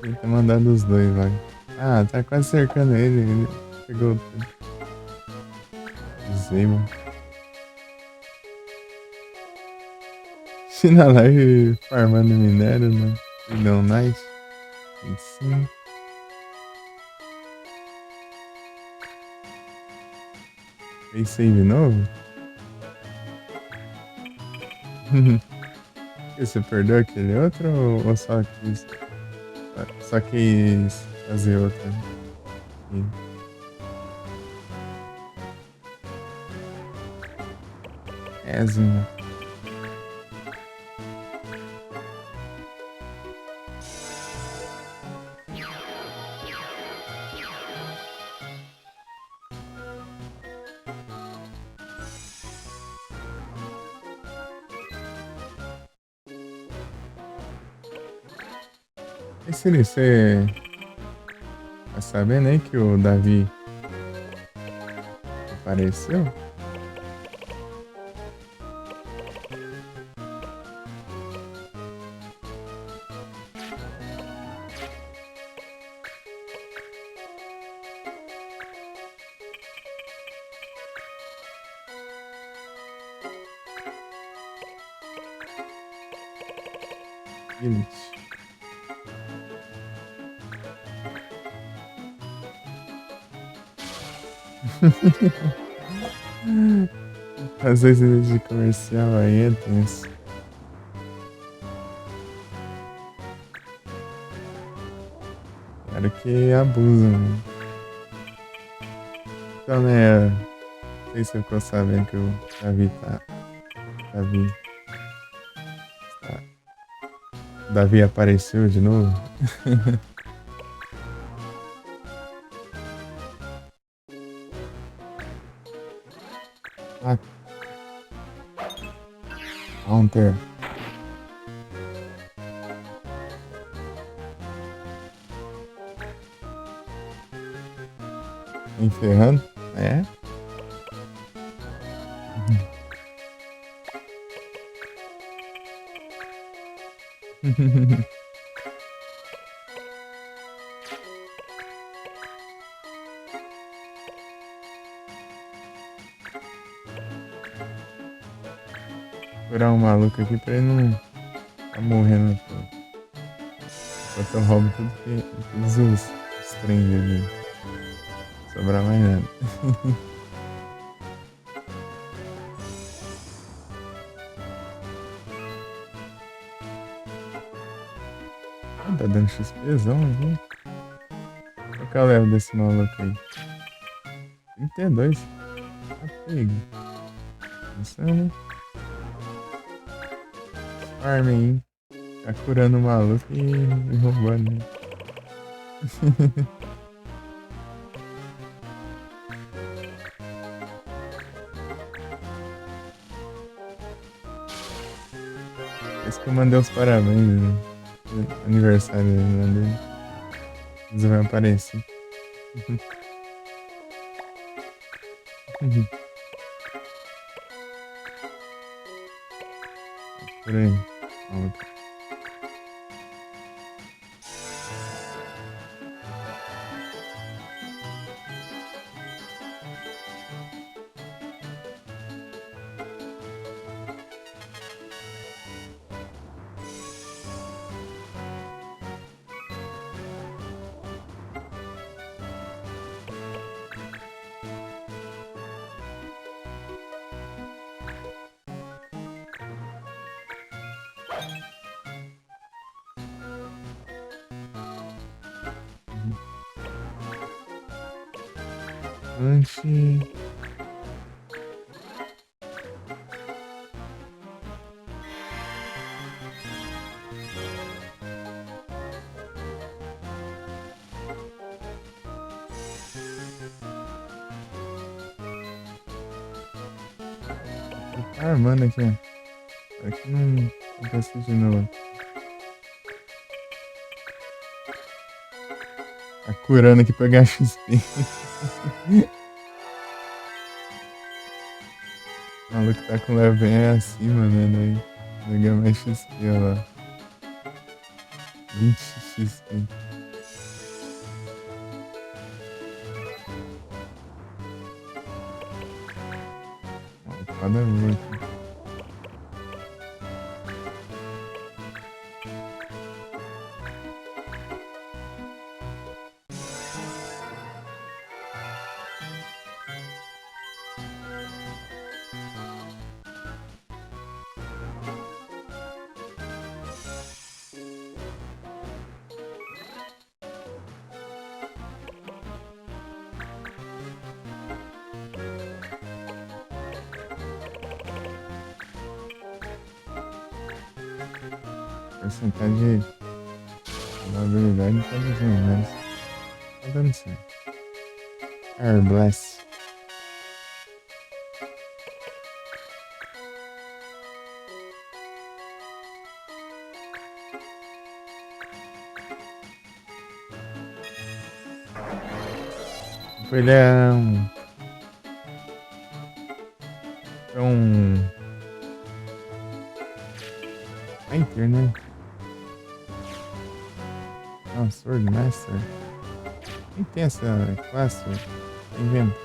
Ele tá mandando os dois lá. Ah, tá quase cercando ele. Ele pegou tudo. Disable. China Live farmando minério, né? Não, nice. 25. Fez save novo? E você perdeu aquele outro ou só quis fazer outro? E- É, Zuna. E se você tá sabendo aí que o Davi apareceu? Elite. Às vezes de comercial aí é tenso. Cara que abusa, mano. Então, né? Não sei se você ficou sabendo que o Davi tá. Davi. Tá. Davi apareceu de novo. Ah, Counter. Enferrando? É? Curar um maluco aqui pra ele não ficar morrendo. Enquanto eu roubo todos os trem dele. Não sobrar mais nada. Ah, tá dando XPzão aqui. Qual que é o level desse maluco aí? 32. Tá pego. Pensando. Farm aí. Tá curando o maluco e roubando, né? Esse que eu mandei os parabéns, né? Aniversário dele. Eles vão aparecer. Por aí. Maluco. Antes. Tá armando aqui, ó. Aqui não consigo de novo. Tá curando aqui pra ganhar XP. O maluco tá com level bem acima, né? Daí ganha mais XP, ó lá. 20 XP. Foda muito. Porcentagem de probabilidade tá dizendo, mas tá dando certo. Air Blast. Ele é um Fighter, né? Ah, Sword Master. Quem tem essa classe? Inventa.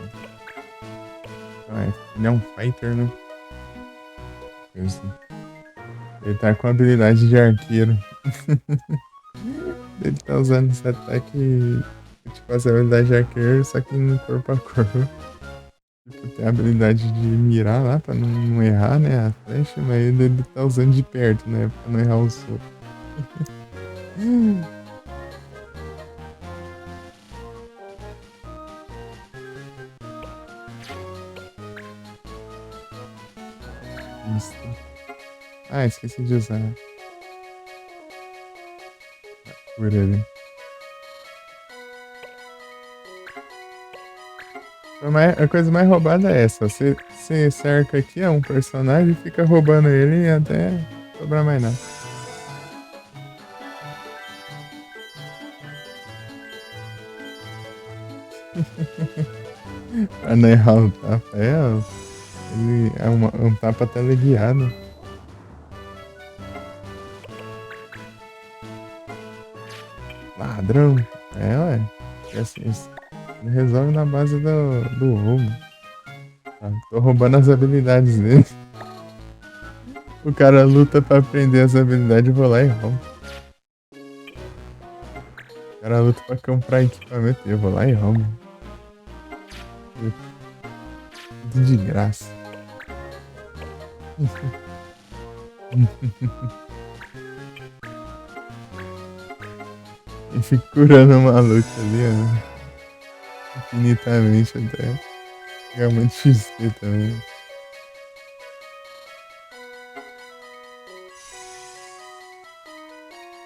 Ele é um Fighter, né? Ele tá com habilidade de arqueiro. Ele tá usando esse ataque, tipo, essa habilidade de arqueiro, só que no corpo a corpo. Tipo, tem a habilidade de mirar lá pra não errar, né, a flecha, mas ele tá usando de perto, né, pra não errar o soco. Isso. Ah, esqueci de usar. Por ali. A coisa mais roubada é essa. Você cerca aqui, é um personagem, fica roubando ele até sobrar mais nada. Pra não errar o tapa. Ele é um tapa teleguiado. Ladrão. Ué. E assim, isso resolve na base do roubo. Tô roubando as habilidades dele. O cara luta pra aprender as habilidades, eu vou lá e roubo. O cara luta pra comprar equipamento, eu vou lá e roubo. Tudo de graça. E fica curando o maluco ali, ó. Infinitamente até. Ganha muito XP também.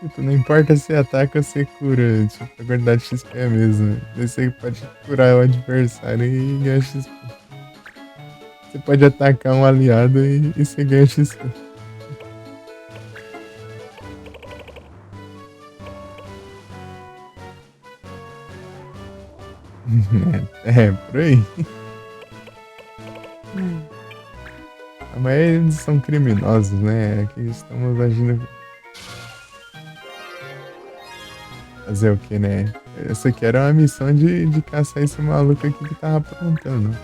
Tipo, não importa se ataca ou se cura, tipo, a quantidade de XP é a mesma. Daí você pode curar o adversário e ganhar XP. Você pode atacar um aliado e você ganha XP. Por aí. A maioria deles são criminosos, né? Aqui estamos agindo. Fazer o que, né? Essa aqui era uma missão de caçar esse maluco aqui que tava aprontando.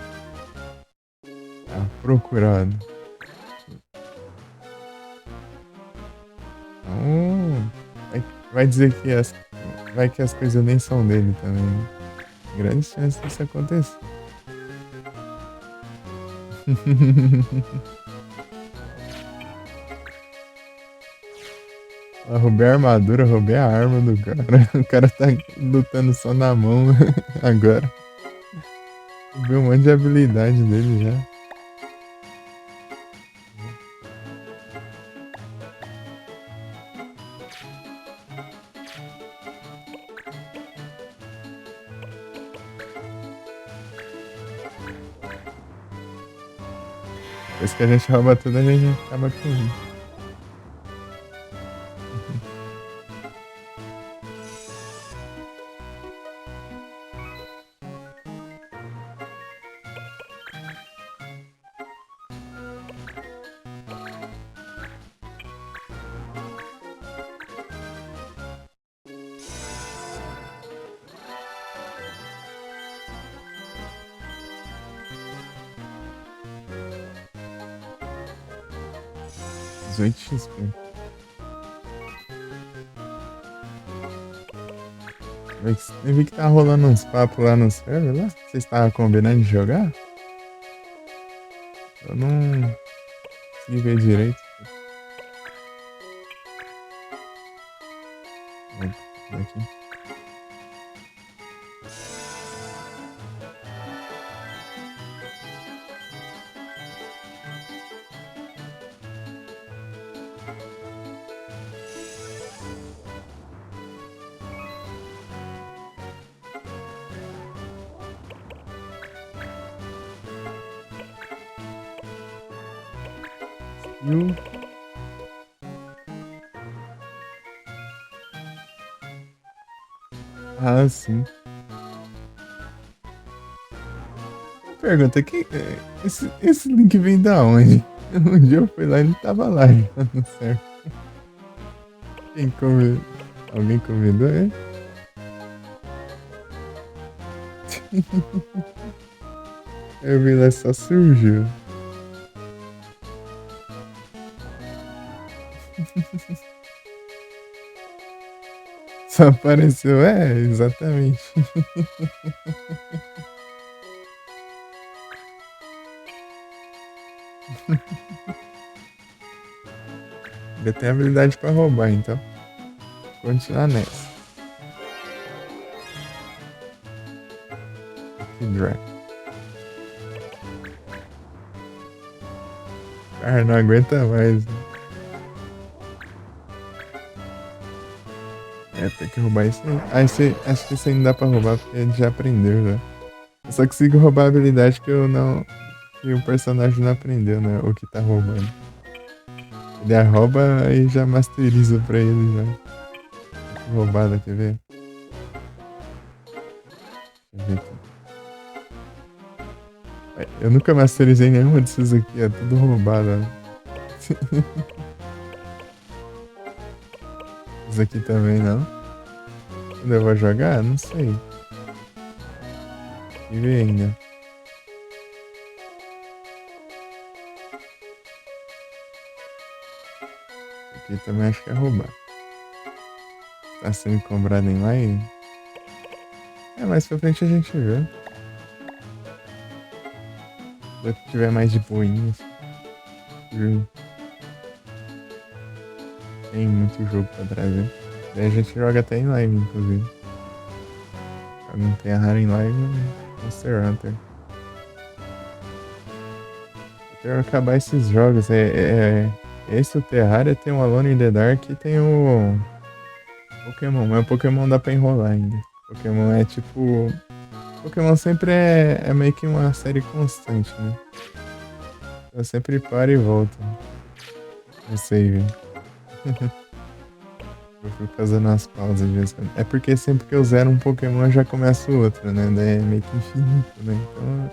Tá procurando. Então, vai dizer que vai que as coisas nem são dele também, né? Grande chance disso acontecer. Eu roubei a armadura, roubei a arma do cara. O cara tá lutando só na mão agora. Roubei um monte de habilidade dele já. Depois que a gente rouba tudo, a gente acaba com isso. 18 XP. Eu vi que tá rolando uns papos lá no server lá. Vocês estavam combinando de jogar? Eu não consegui ver direito. Aqui. Ah, sim. Pergunta, esse link vem da onde? Um dia eu fui lá e ele tava lá, não certo. Quem convidou? Alguém convidou ele? Eu vi lá, só surgiu. Só apareceu, exatamente. Ainda tem habilidade pra roubar, então. Continuar nessa. Que drag. Cara, não aguenta mais. Tem que roubar isso aí. Acho que isso aí não dá pra roubar porque ele já aprendeu já. Eu só consigo roubar a habilidade que eu não. Que o personagem não aprendeu, né? O que tá roubando. Ele rouba e já masteriza pra ele já. Que roubada, quer ver? Deixa eu ver aqui. Eu nunca masterizei nenhuma desses aqui, é tudo roubado, né? Esse aqui também não. Quando eu vou jogar? Não sei. E ver ainda. Esse aqui também acho que é roubar. Tá sendo comprado em live? É, mais pra frente a gente vê. Se tiver mais de boinhas. Tem muito jogo pra trazer. Daí a gente joga até em live, inclusive. Não tem a rara em live, Monster Hunter. Eu quero acabar esses jogos. Esse, o Terraria, tem o Alone in the Dark e tem o Pokémon. Mas o Pokémon dá pra enrolar ainda. Pokémon é tipo... Pokémon sempre é meio que uma série constante, né? Eu sempre paro e volto. Não sei, velho. Eu fico fazendo umas pausas de vez em quando. É porque sempre que eu zero um Pokémon, eu já começo outro, né? Daí é meio que infinito, né? Então,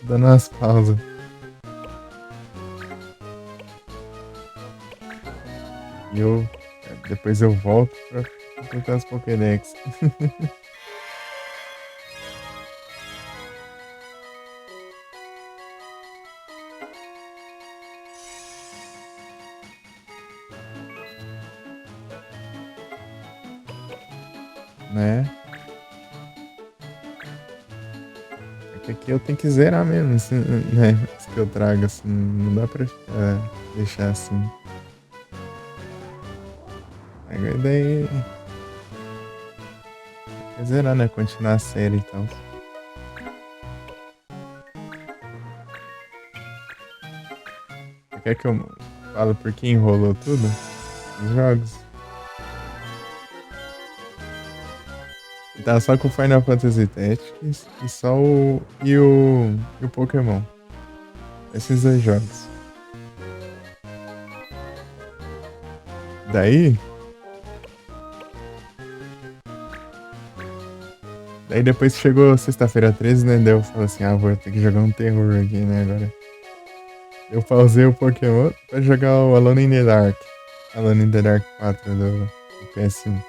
dando umas pausas. E depois eu volto pra completar os Pokédex. Né? É que aqui eu tenho que zerar mesmo, assim, né? Isso que eu trago, assim, não dá pra deixar assim. Agora daí. Quer zerar, né? Continuar a série e tal. Você quer que eu fale por que enrolou tudo? Os jogos. Tá só com o Final Fantasy Tactics e só o Pokémon. Esses dois jogos. Daí. Daí depois chegou sexta-feira 13, né? Daí eu falei assim, vou ter que jogar um terror aqui, né, agora. Eu pausei o Pokémon pra jogar o Alone in the Dark. Alone in the Dark 4 do PS1.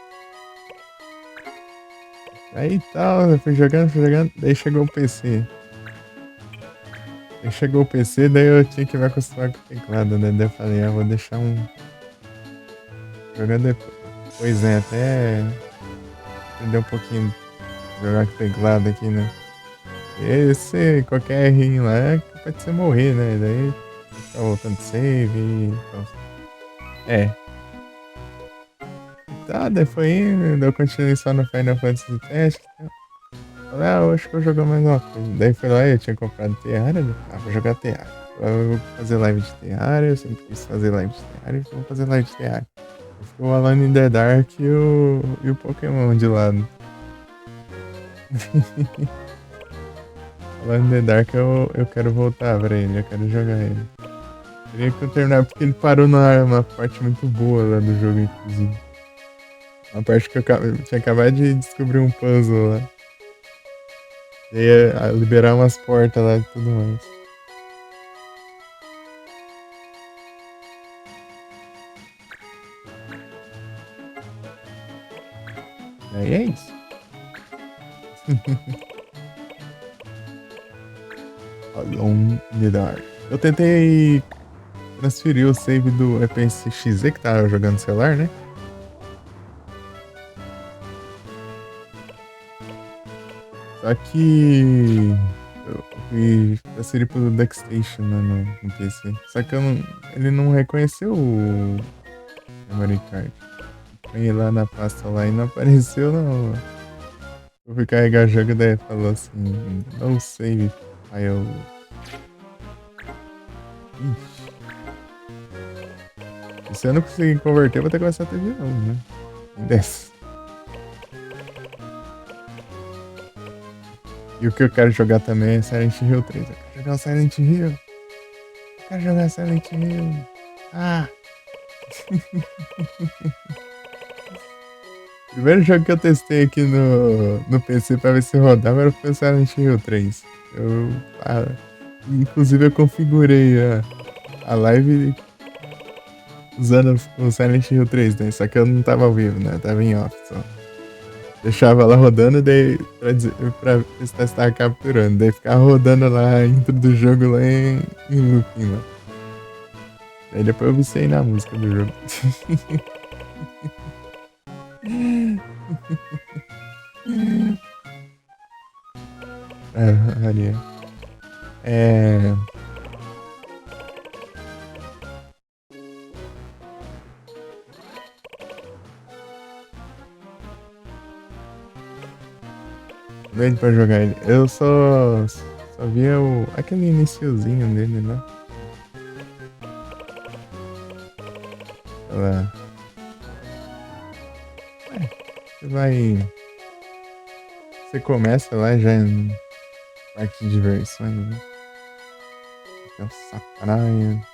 Aí tal, eu fui jogando, daí chegou o PC. Daí eu tinha que me acostumar com o teclado, né? Daí eu falei, vou deixar um. Jogando depois. Pois é, até aprender um pouquinho jogar com o teclado aqui, né? Esse, qualquer errinho lá é capaz de você morrer, né? Daí tá voltando save e tal. É. Tá, daí foi indo, eu continuei só no Final Fantasy Test. Falei, eu acho que eu vou jogar mais uma coisa. Daí foi lá, eu tinha comprado Terraria, né? Vou jogar Terraria. Eu vou fazer live de Terraria, eu sempre quis fazer live de Terraria, então vou fazer live de Terraria. Ficou o Alone in the Dark e o Pokémon de lado. Alone in the Dark eu quero voltar pra ele, eu quero jogar ele. Queria que eu terminasse, porque ele parou numa parte muito boa lá do jogo, inclusive. Uma parte que eu tinha acabado de descobrir um puzzle lá. E ia liberar umas portas lá e tudo mais. Aí é isso. Alone in the Dark. Eu tentei transferir o save do EPSXZ que tava jogando no celular, né? Só que eu fui transferir pro DuckStation, né, no PC. Só que ele não reconheceu o memory card. Põe lá na pasta lá e não apareceu, não. Eu fui carregar o jogo, daí falou assim, no save file. Ixi. E se eu não conseguir converter, eu vou ter que começar a ter de novo, né? Dessa. E o que eu quero jogar também é Silent Hill 3. Eu quero jogar o Silent Hill. Eu quero jogar Silent Hill. Ah! Primeiro jogo que eu testei aqui no PC pra ver se rodava era o Silent Hill 3. Inclusive eu configurei a live usando o Silent Hill 3, né? Só que eu não tava ao vivo, né? Eu tava em off só. Deixava ela rodando, daí pra testar se tava capturando. Daí ficava rodando lá a intro do jogo lá em looping lá. Daí depois eu viciei na música do jogo. Maria. É. Doido pra jogar ele. Eu só via aquele iniciozinho dele, né? Ela. Você vai. Você começa lá já em parque de diversões, né? Que é o sacanagem.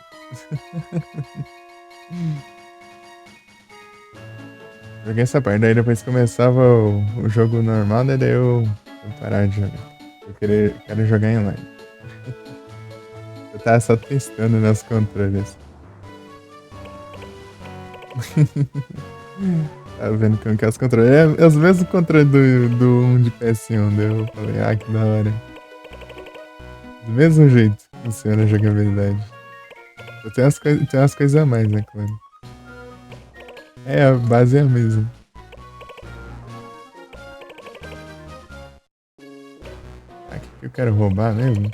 Joguei essa parte, daí depois começava o jogo normal, daí eu parar de jogar. Quero jogar em live. Eu tava só testando nos controles. Tava vendo como que é os controles. É os mesmos controles do 1 de PS1. Daí eu falei, que da hora. Do mesmo jeito funciona a jogabilidade. Tem umas coisas a mais, né, claro. É, a base é a mesma. O que eu quero roubar mesmo?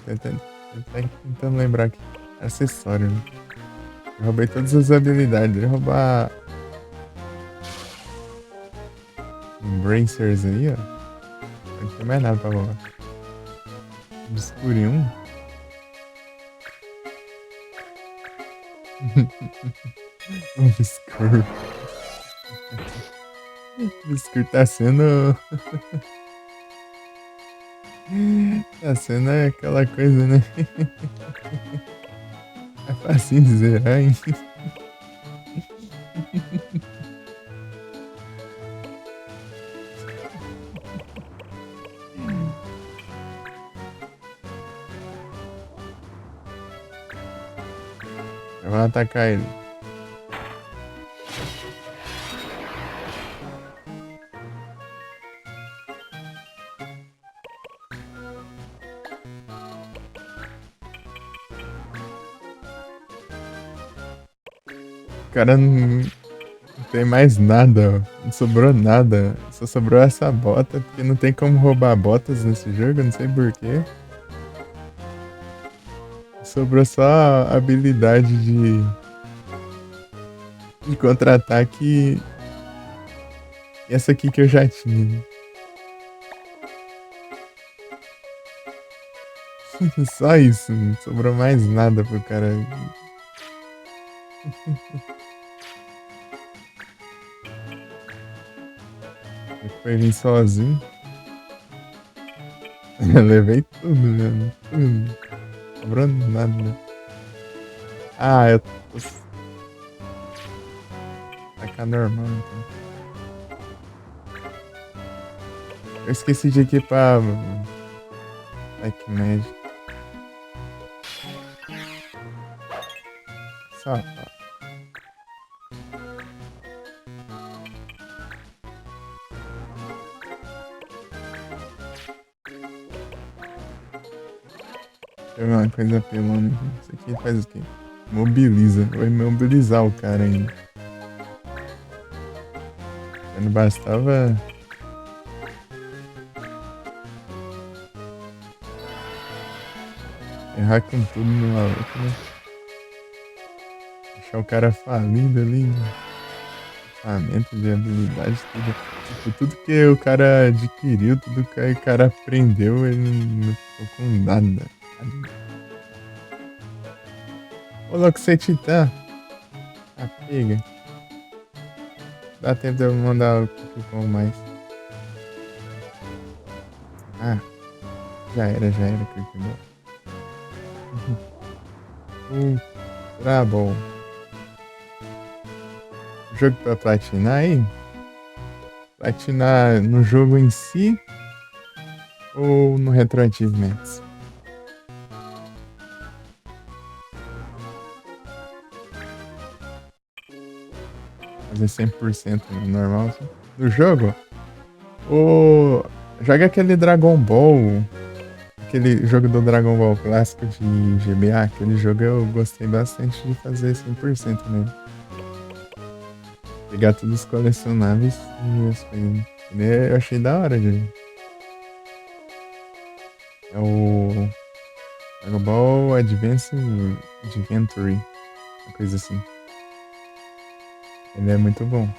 Tentando lembrar aqui. Acessório, né? Eu roubei todas as habilidades. Eu ia roubar Bracers aí, ó. Não tem mais nada pra roubar. Obscure 1. Obscure. Obscure tá sendo. Tá sendo aquela coisa, né? É fácil dizer, hein? Eu vou atacar ele. O cara não tem mais nada, ó. Não sobrou nada. Só sobrou essa bota, porque não tem como roubar botas nesse jogo, não sei porquê. Sobrou só a habilidade de contra-ataque. E essa aqui que eu já tinha. Só isso, não sobrou mais nada pro cara. Foi vir sozinho. Eu levei tudo mesmo. Tudo. Não sobrou nada. Eu tô. Tacar normal então. Eu esqueci de equipar. Black Magic. Safado. Tem uma coisa pelona. Isso aqui faz o quê? Mobiliza. Vai mobilizar o cara ainda. Não bastava. Errar com tudo no maluco, né? Deixar o cara falido ali. Equipamento de habilidade, tudo. Tipo, tudo que o cara adquiriu, tudo que o cara aprendeu, ele não ficou com nada. Ô, louco, você é titã. Pega. Dá tempo de eu mandar o cupom mais. Já era, Cookie. Tá bom. Jogo pra platinar aí? Platinar no jogo em si ou no Retro Achievements? fazer 100% no normal, assim. Do jogo, o... joga aquele Dragon Ball, aquele jogo do Dragon Ball clássico de GBA, aquele jogo eu gostei bastante de fazer 100% nele. Pegar todos os colecionáveis e as coisas. Eu achei da hora, gente. É o Dragon Ball Advance Adventure, uma coisa assim. Ele é muito bom.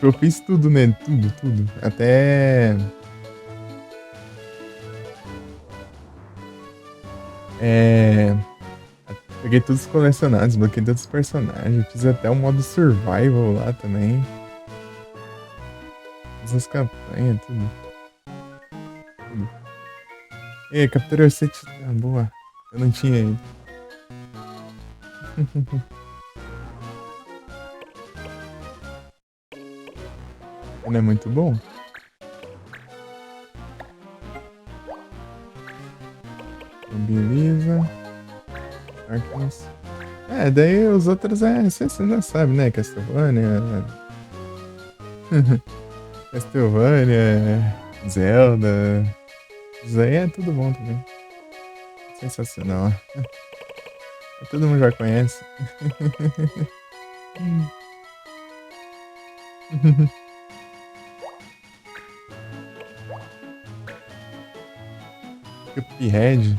Eu fiz tudo nele, tudo, tudo. Até. É. Peguei todos os colecionados, bloqueei todos os personagens. Fiz até o modo survival lá também. Fiz as campanhas, tudo. Tudo. E capturei o set. Ah, boa. Eu não tinha ele. Ele é muito bom. Então, beleza. Darkness. É, daí os outros você já sabe, né? Castlevania. Castlevania, Zelda. Isso aí é tudo bom também. Sensacional. Todo mundo já conhece. Cuphead.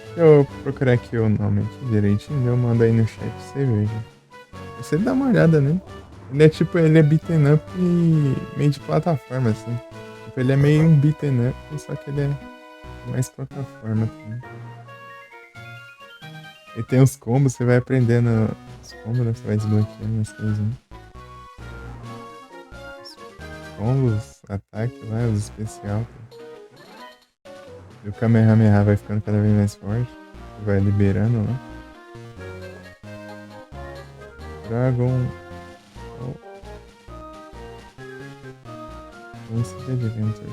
Deixa eu procurar aqui o nome aqui direitinho. Eu mando aí no chat pra você ver. Você dá uma olhada, né? Ele é tipo, ele é beaten up e meio de plataforma, assim. Tipo, ele é meio um beaten up, só que ele é mais plataforma também. E tem os combos, você vai aprendendo os combos, né? Você vai desbloqueando as coisas. Né? Os combos, ataque lá, os especial. E o Kamehameha vai ficando cada vez mais forte. Vai liberando lá. Dragon Dance Adventure.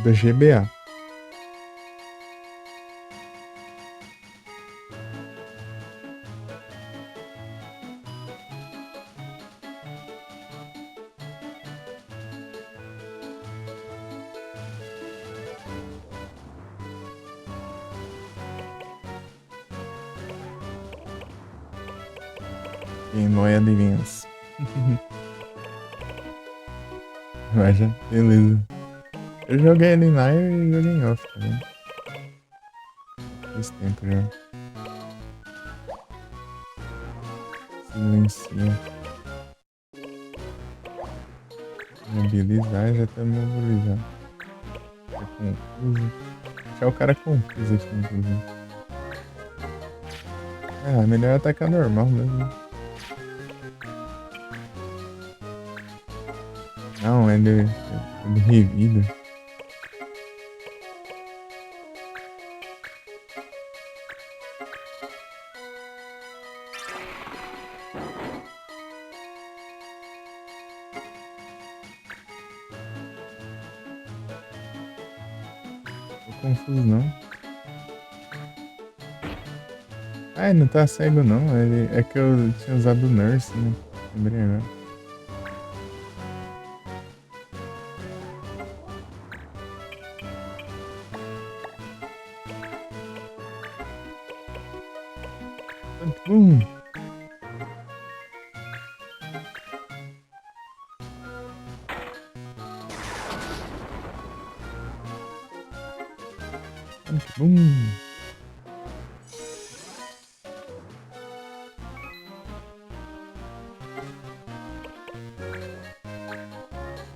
Do GBA. Game Boy Advance. Vai já, beleza. Eu joguei ele lá e joguei em off também. Faz tempo já. Silencia. Mobilizar, já tá mobilizado. Tá confuso. Deixar o cara confuso aqui, inclusive. Ah, melhor atacar normal mesmo. Não, ele revida. Tô confuso não. Ai, não tá cego não. É que eu tinha usado o Nurse, né? Lembrei agora. Bum! Bum!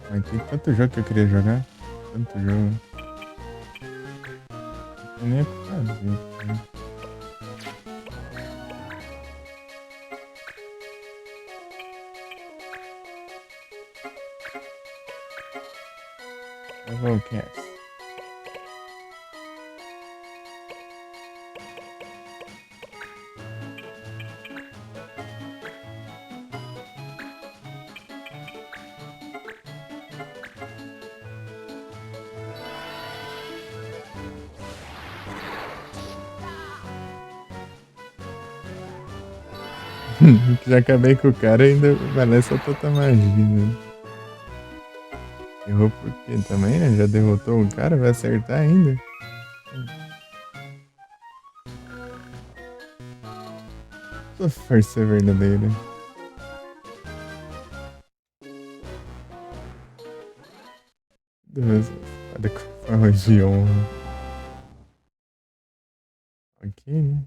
Mas tem tanto jogo que eu queria jogar. Tanto jogo. Não tô nem a fazer. Levelcast. Já acabei com o cara e ainda vai lá e soltou outra magia, né? Errou por quê também, né? Já derrotou o cara, vai acertar ainda? Sua força verdadeira. Deus, espada com formas de honra. Ok, né?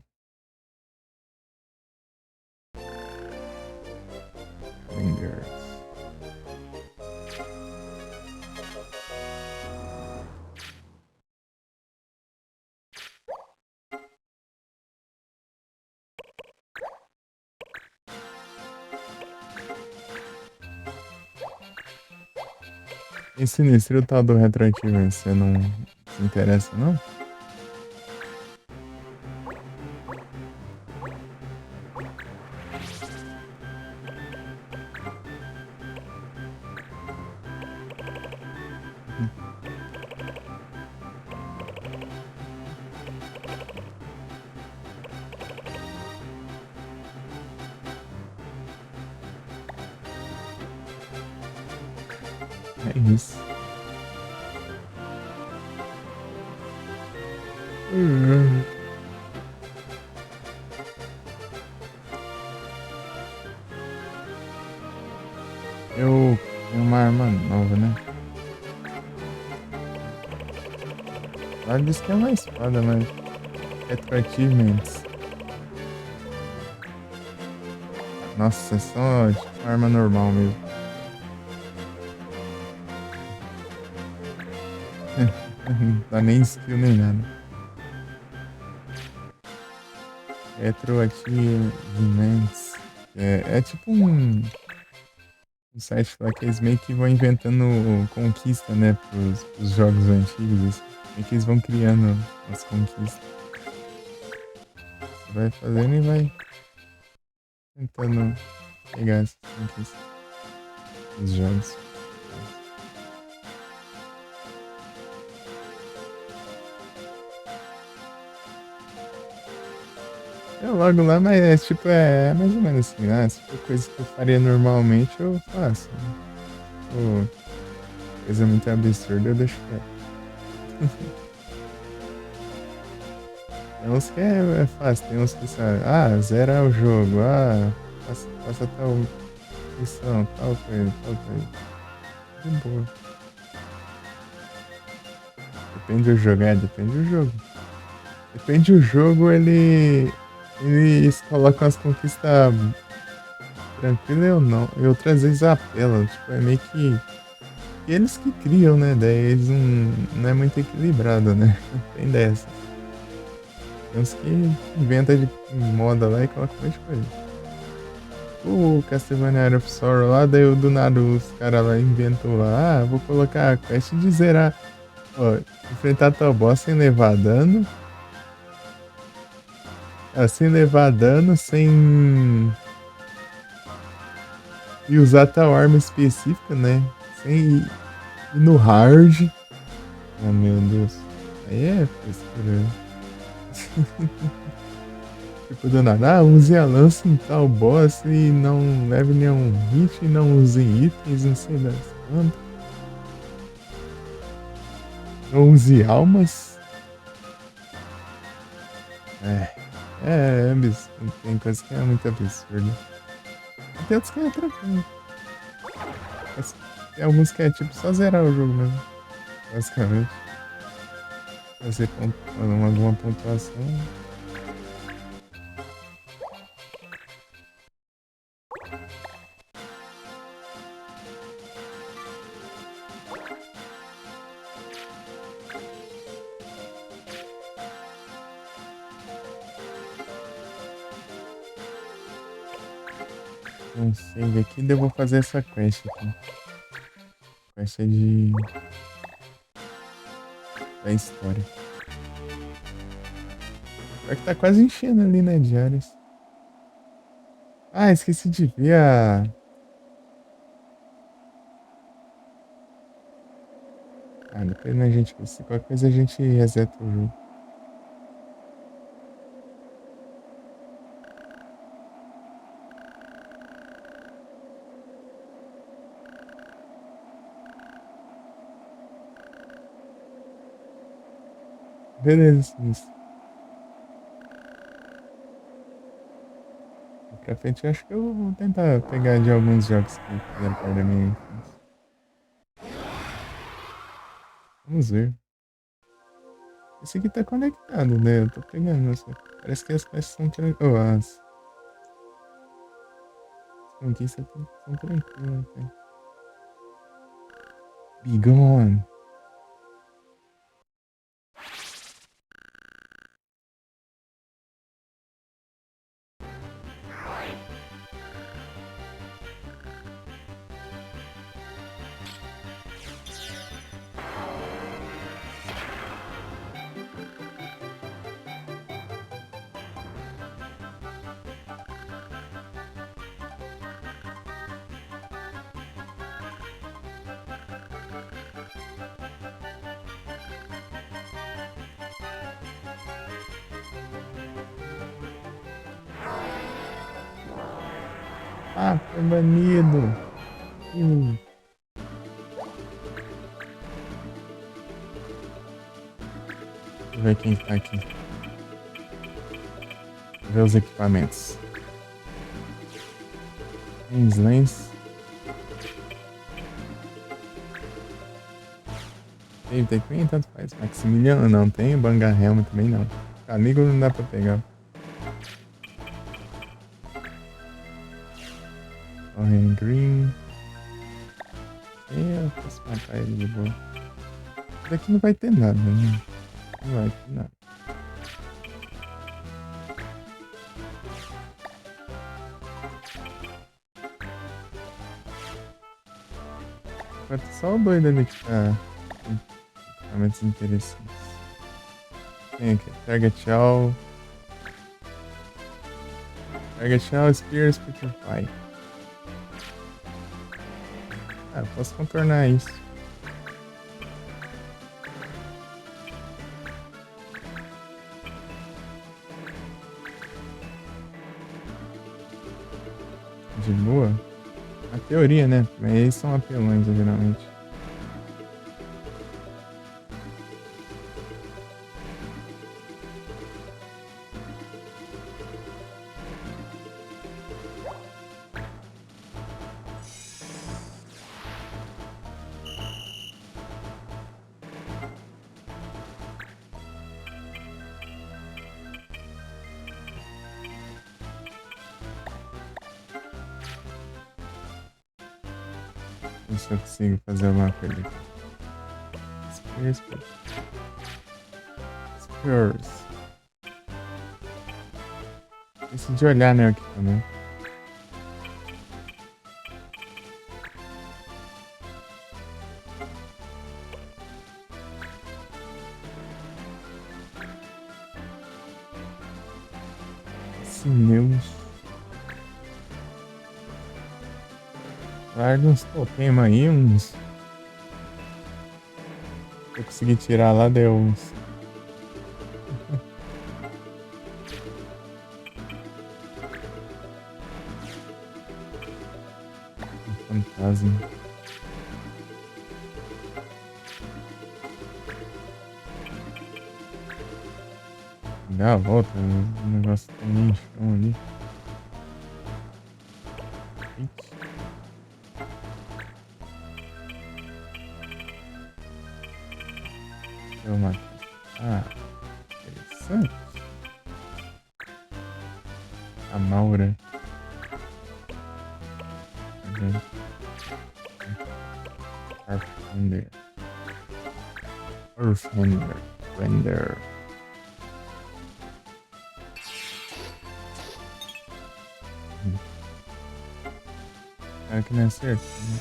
Fingers. E sinistro o tal do retroativo, você não se interessa, não? É isso. Hum. Eu tenho uma arma nova, né? Lá diz que é uma espada, mas retroativamente. Nossa, é só tipo arma normal mesmo. Não dá nem skill nem nada. Retroativamente. É tipo um site lá que eles meio que vão inventando conquista, né? Pros jogos antigos. Assim. Meio que eles vão criando as conquistas. Você vai fazendo e vai tentando pegar essas conquistas dos jogos. Eu logo lá, mas é tipo, é mais ou menos assim, né? Se for coisa que eu faria normalmente, eu faço. Né? Pô, coisa muito absurda, eu deixo quieto. Tem uns que é fácil, tem uns que sabe, zerar o jogo, passa tal missão, tal coisa, tal coisa. De boa. Depende do jogo, depende do jogo. Depende do jogo, eles colocam as conquistas tranquilas ou não. E outras vezes apelam. Tipo, é meio que. Eles que criam, né? Daí eles não é muito equilibrado, né? Tem dessa. Tem uns que inventa de moda lá e coloca mais coisa. O Castlevania Era of Sorrow lá, daí do nada os caras lá inventou lá, vou colocar a quest de zerar. Ó, enfrentar tal boss sem levar dano. Sem levar dano, sem. E usar tal arma específica, né? Sem ir no hard. Oh meu Deus. Aí é frescura. Tipo, do nada, use a lança em tal boss e não leve nenhum hit, não use itens, não sei das quantas. Não use almas. É absurdo. Tem coisa que é muito absurda. E tem outros que é tranquilo. Tem alguns que é tipo só zerar o jogo mesmo, basicamente. Fazer alguma pontuação. Um save aqui, daí eu vou fazer essa quest aqui. Quest da história. Pior que tá quase enchendo ali, né, de áreas. Esqueci de ver a. Depois a gente vê. Se qualquer coisa a gente reseta o jogo. Beleza, isso. Pra frente, eu acho que eu vou tentar pegar de alguns jogos que fizeram parte da minha infância. Vamos ver. Esse aqui tá conectado, né? Eu tô pegando. Parece que as peças são tranquilas. Oh, as conquistas são tranquilas. Até. Be gone. Ah, foi banido. Ih, deixa eu ver quem tá aqui. Deixa eu ver os equipamentos. Lens. Tem Queen, tanto faz. Maximiliano não tem. Banga Helm também não. Amigo não dá pra pegar. Correndo Green. Eu posso matar ele de boa. Daqui não vai ter nada, né? Não vai ter nada. Enquanto só o doido ali que tá com equipamentos interessantes. Tem aqui, Target All. Target All, Spear, Spearify. Ah, eu posso contornar isso. De boa. Na teoria, né? Mas eles são apelões, geralmente. Ver se eu consigo fazer alguma coisa aqui. Spears. Esqueci de olhar, né, o equipamento. Sineus. Larga uns topema aí, uns. Eu consegui tirar lá, deu uns. Um fantasma. Dá a volta, o negócio tá meio em chão ali. Ixi. Deu uma. Ah, interessante. A Maura. Earthender. Earthender. Render. Cara que não acerta, né?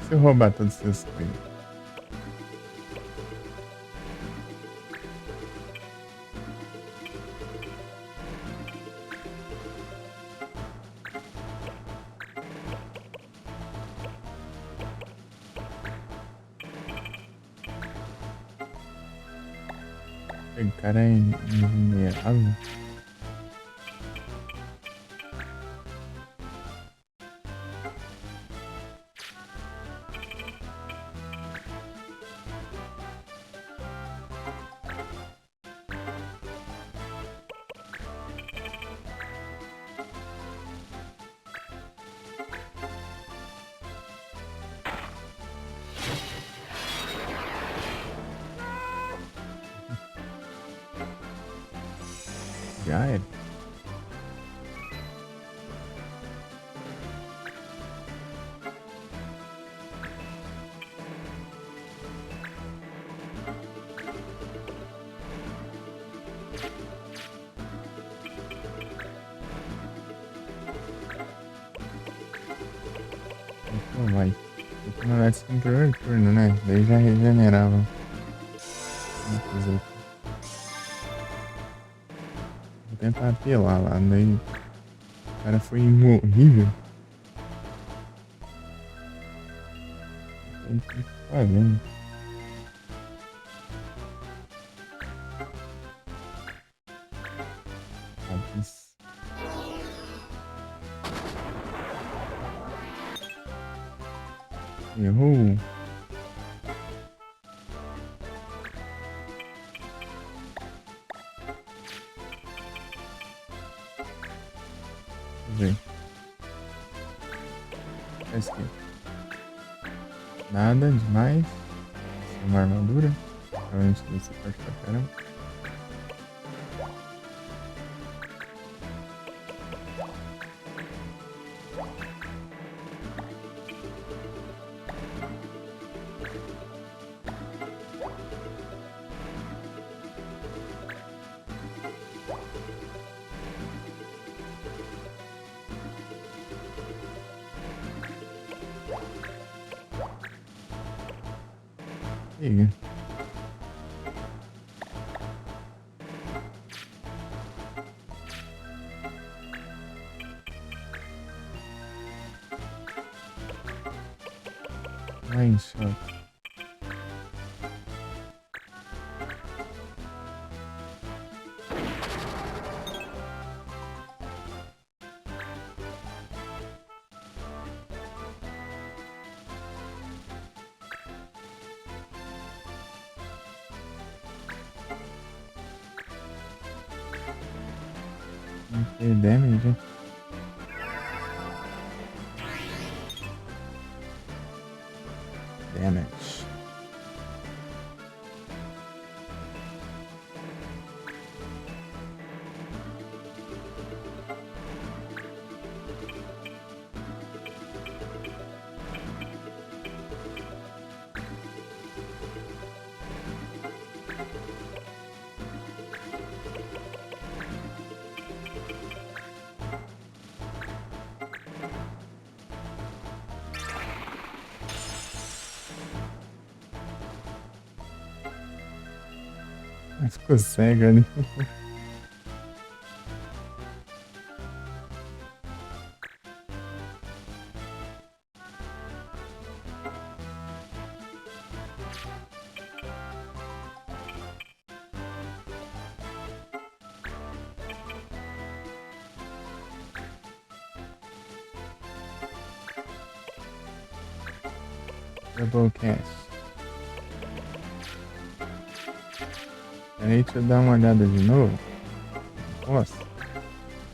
Se eu roubar todos os seus coisas. O cara é invulnerável. Já era. Então vai. Tem que mandar isso no primeiro turno, né? Daí já regenerava. Vamos fazer aqui. Vou tentar apelar lá. Daí o cara foi imorrível. Tem que fazer, né? Isso. Errou. Vamos ver. Parece que nada demais. Uma armadura. Provavelmente deve ser forte pra caramba. Chega. Vai em choque. Não tem damage. Damage. Ficou cego ali. Double cast. Peraí, deixa eu dar uma olhada de novo. Posso?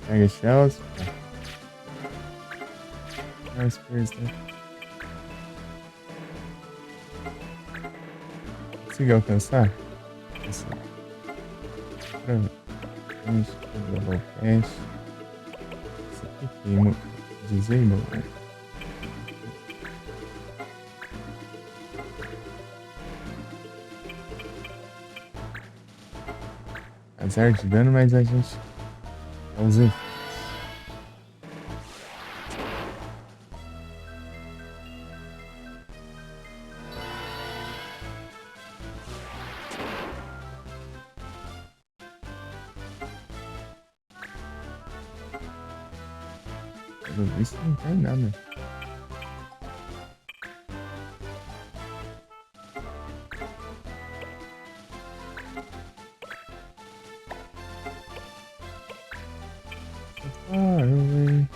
Pega shells. Consegui alcançar? Isso. Double cast. Isso aqui queima. Disable. Apesar de dano, mas a gente usa efeitos. Pelo visto não tem nada. far away.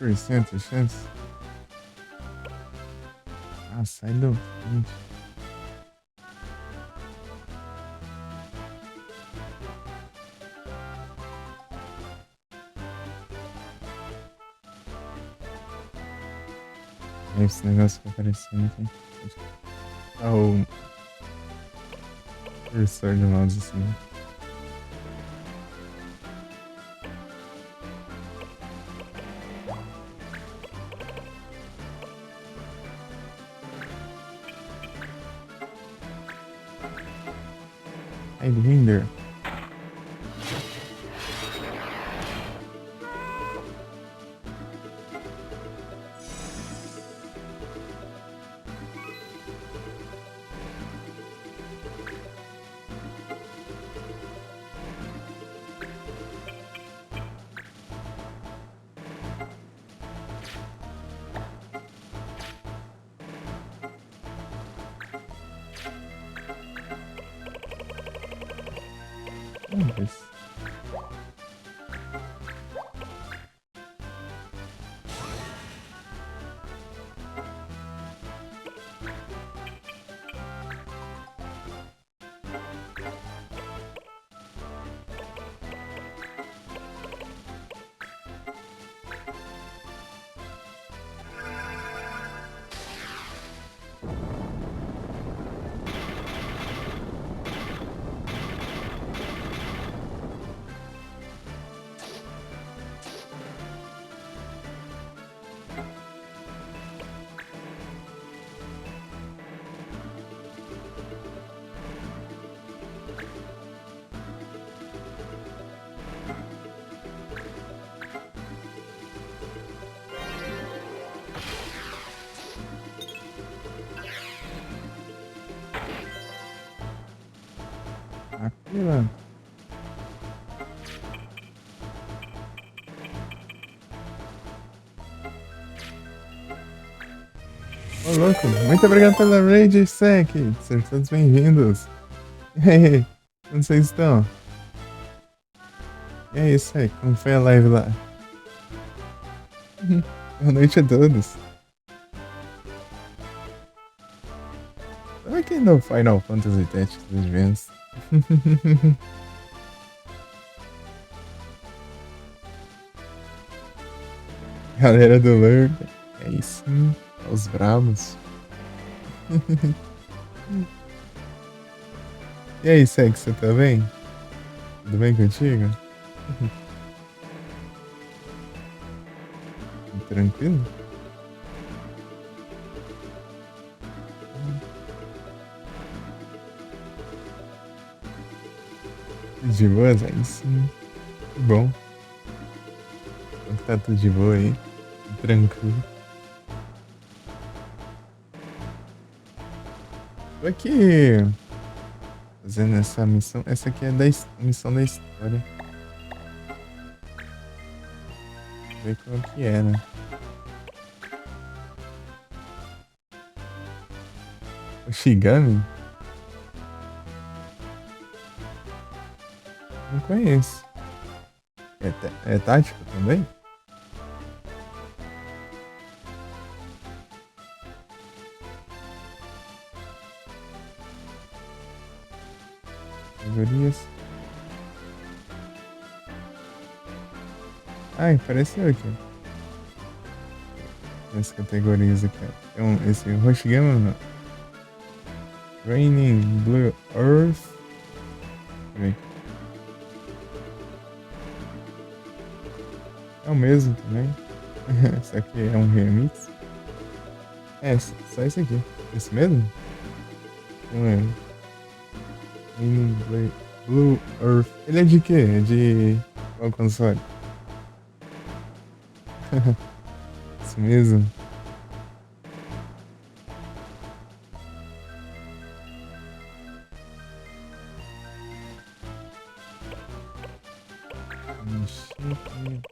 %, a chance. Ah, sai do frente. Esse negócio que aparecendo aqui. Ah, o cursor de mouse assim. Hinder. This. Aqui, mano. Ô, louco. Muito obrigado pela raid, Sec. Sejam todos bem-vindos. E aí, como vocês estão? E aí, Sec, como foi a live lá? Boa noite a todos. Tava aqui no Final Fantasy Tactics Advance. Galera do Lurk. É isso. Os bravos. E aí, Sex, você tá bem? Tudo bem contigo? Tranquilo? De boas? Aí sim. Que bom. Então tá tudo de boa aí. Tranquilo. Tô aqui fazendo essa missão. Essa aqui é da missão da história. Ver como que é, né? O Shigami? Não conheço. É tático também? Categorias. Ai, apareceu aqui. As categorias aqui, ó. Então, esse Hoshigama não. Raining Blue Earth. Deixa eu ver. É o mesmo também. Só que é um remix. É, só esse aqui. Esse mesmo? Não lembro. Blue Earth. Ele é de quê? É de qual console? Isso mesmo. Chique.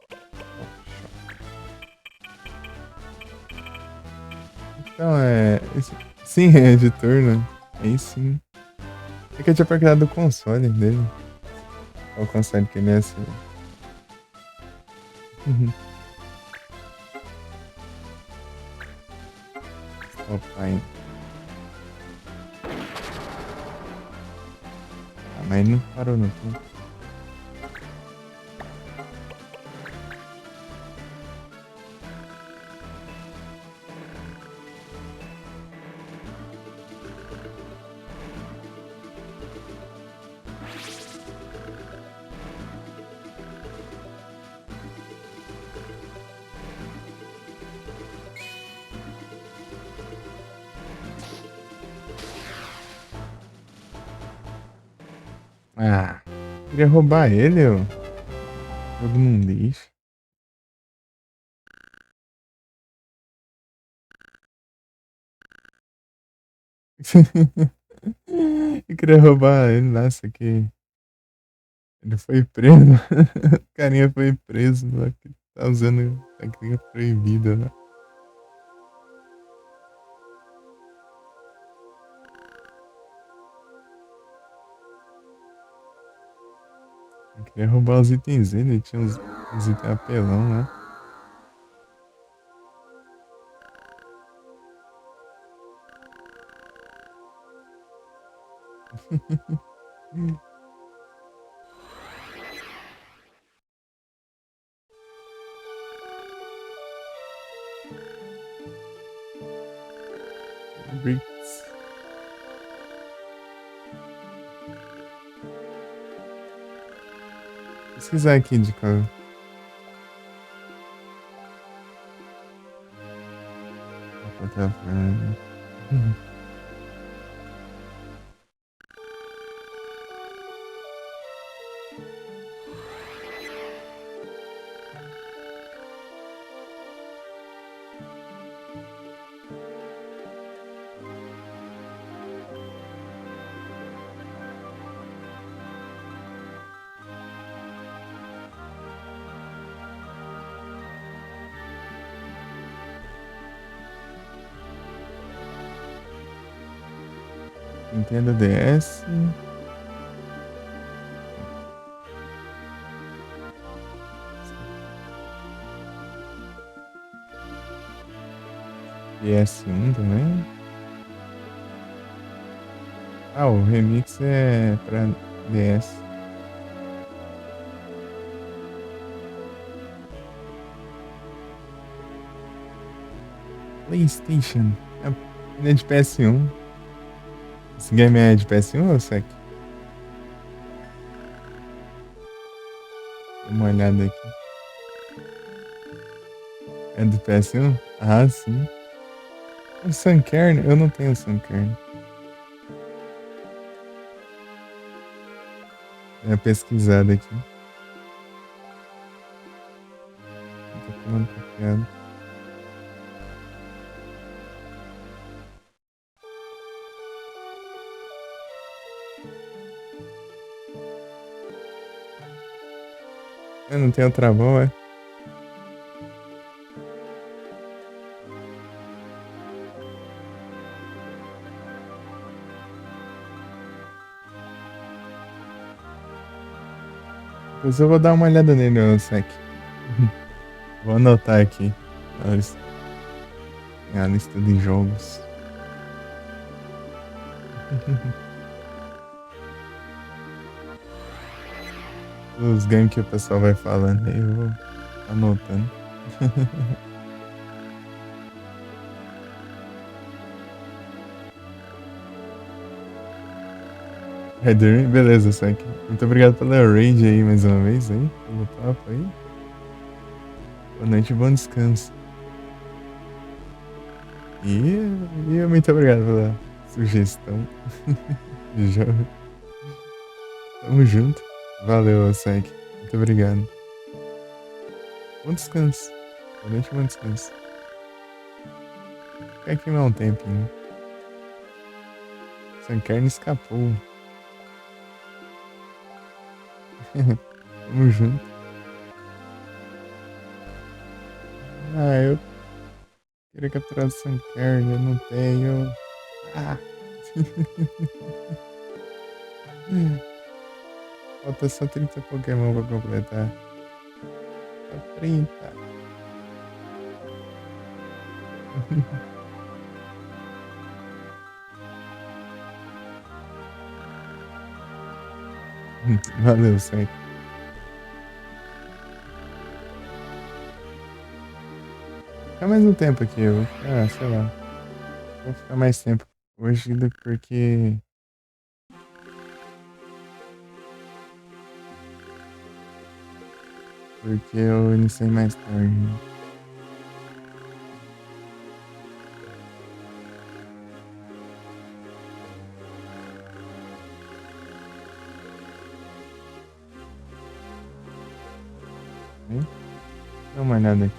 Então é. Sim, é de turno. Aí sim. É que eu tinha procurado o console dele. Qual console que ele é assim? Uhum. Pai. Ah, mas ele não parou no tempo. Ah, queria roubar ele, ó. Jogo num lixo. Eu queria roubar ele, nossa, que ele foi preso. O carinha foi preso lá que tá usando técnica proibida, né? Eu queria roubar os itens dele, ele tinha uns itens apelão, né? Bricks. Pesquisar aqui de qual. Plataforma. Nintendo DS. PS1 também. Ah, o remix é pra DS. PlayStation. Ele é de PS1. Esse game é de PS1 ou Sec? Dá uma olhada aqui. É do PS1? Ah, sim. O Sunkern? Eu não tenho Sunkern. É pesquisada aqui. Não tô falando copiado. Eu não tenho travão, é? Depois eu vou dar uma olhada nele, ô Sec. Vou anotar aqui. A lista de jogos. Os games que o pessoal vai falando aí, eu vou anotando. Vai dormir? Beleza, Sec. Muito obrigado pela raid aí mais uma vez aí, pelo papo aí. Boa noite e bom descanso. E, muito obrigado pela sugestão. Já, tamo junto. Valeu, Sek. Muito obrigado. Bom descanso. Boa noite e bom descanso. Fica aqui mais um tempinho. Sankern escapou. Tamo junto. Ah, eu queria capturar o Sankern, eu não tenho. Ah! Falta só 30 Pokémon pra completar. Só 30. Valeu, Sank. Ficar mais um tempo aqui, eu vou ficar, sei lá. Vou ficar mais tempo hoje porque. Porque eu iniciei mais tarde. Hein? Dá uma olhada aqui.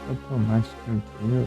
Automático tranquilo.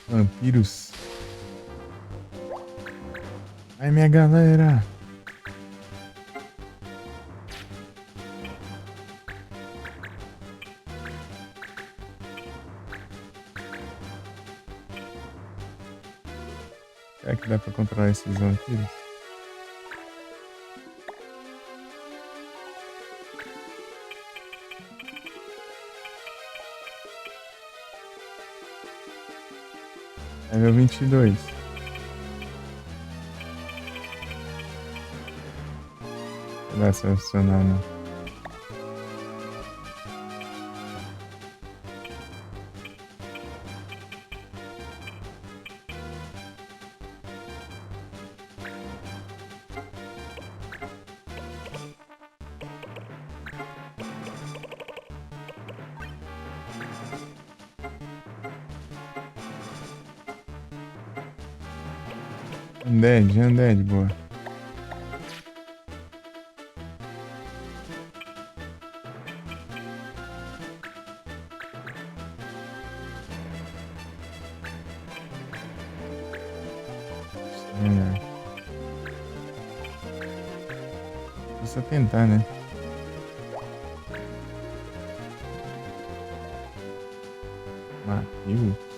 Vampiros. Ai, minha galera. Será que dá pra controlar esses vampiros? Level 22. Sei lá se vai funcionar, né? Undead, boa. Precisa tentar, né? Matheus.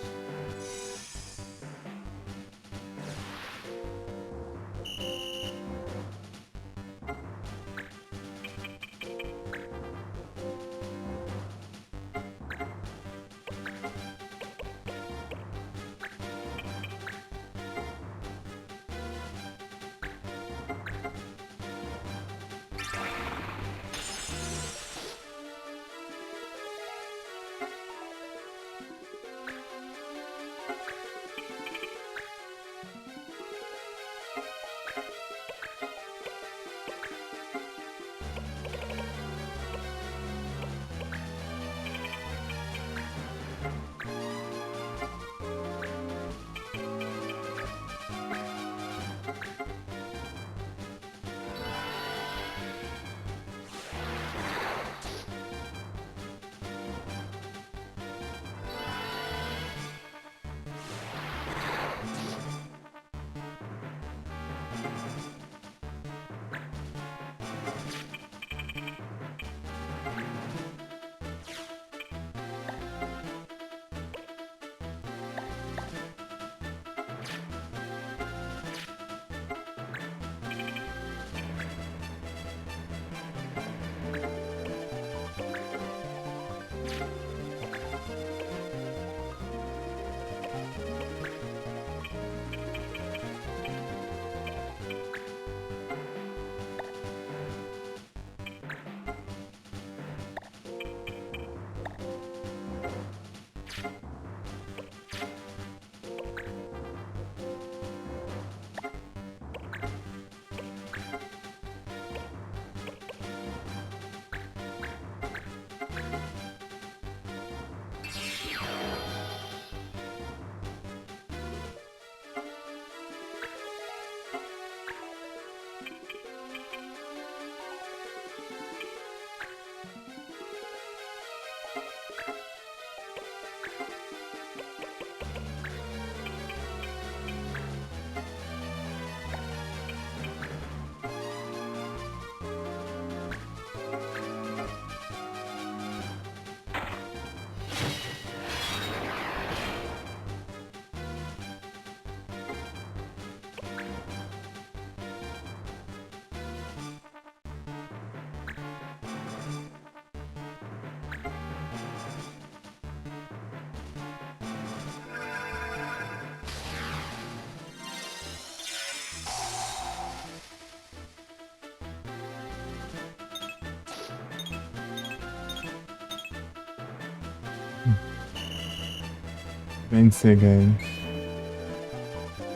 Vem de ser ganho.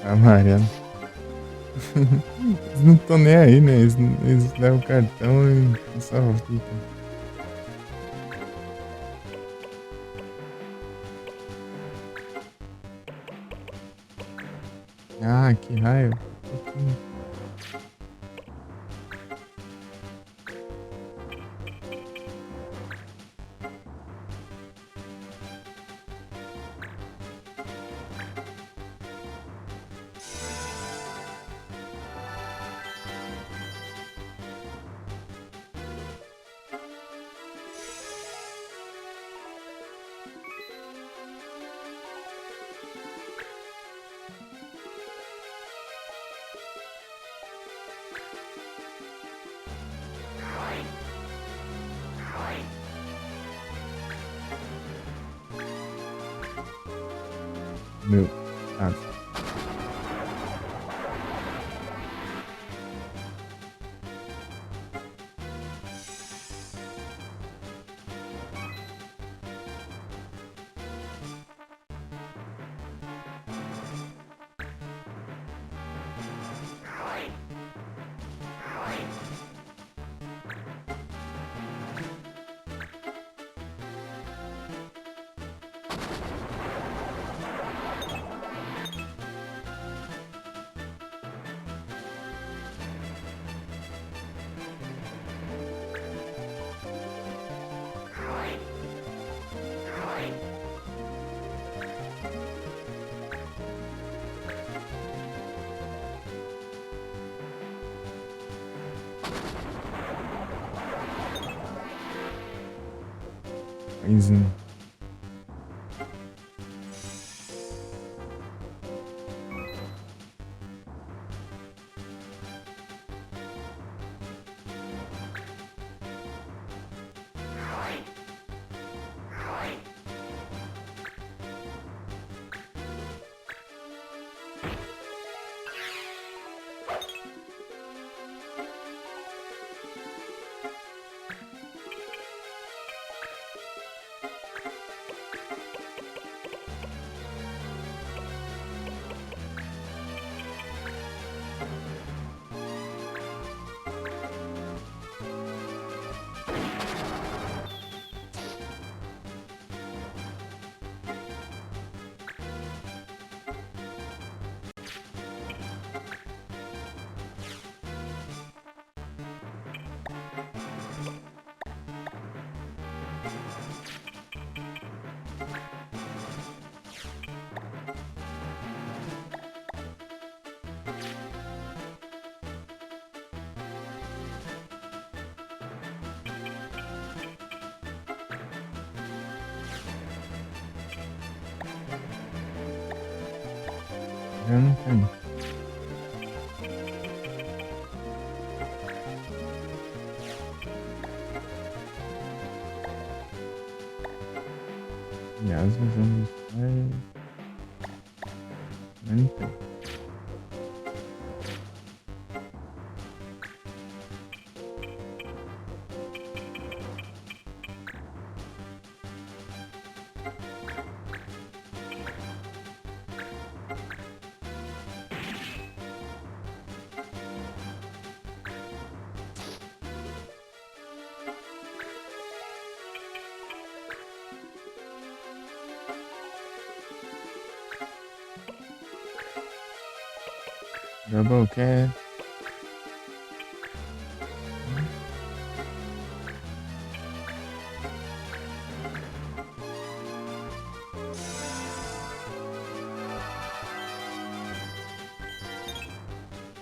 Amarelo. Eles não estão nem aí, né? Eles levam o cartão e só ficam. Ah, que raio. Meu. Ah, paizinho. Eu não tenho. Aliás, vamos buscar. Não tem. Double cat.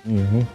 Errou.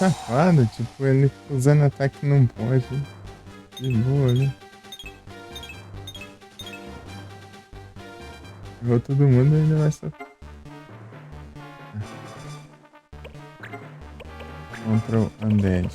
safado, tipo, ele fica usando ataque que não pode. De boa, né? Errou todo mundo e ainda vai sofrer. Contra o Undead.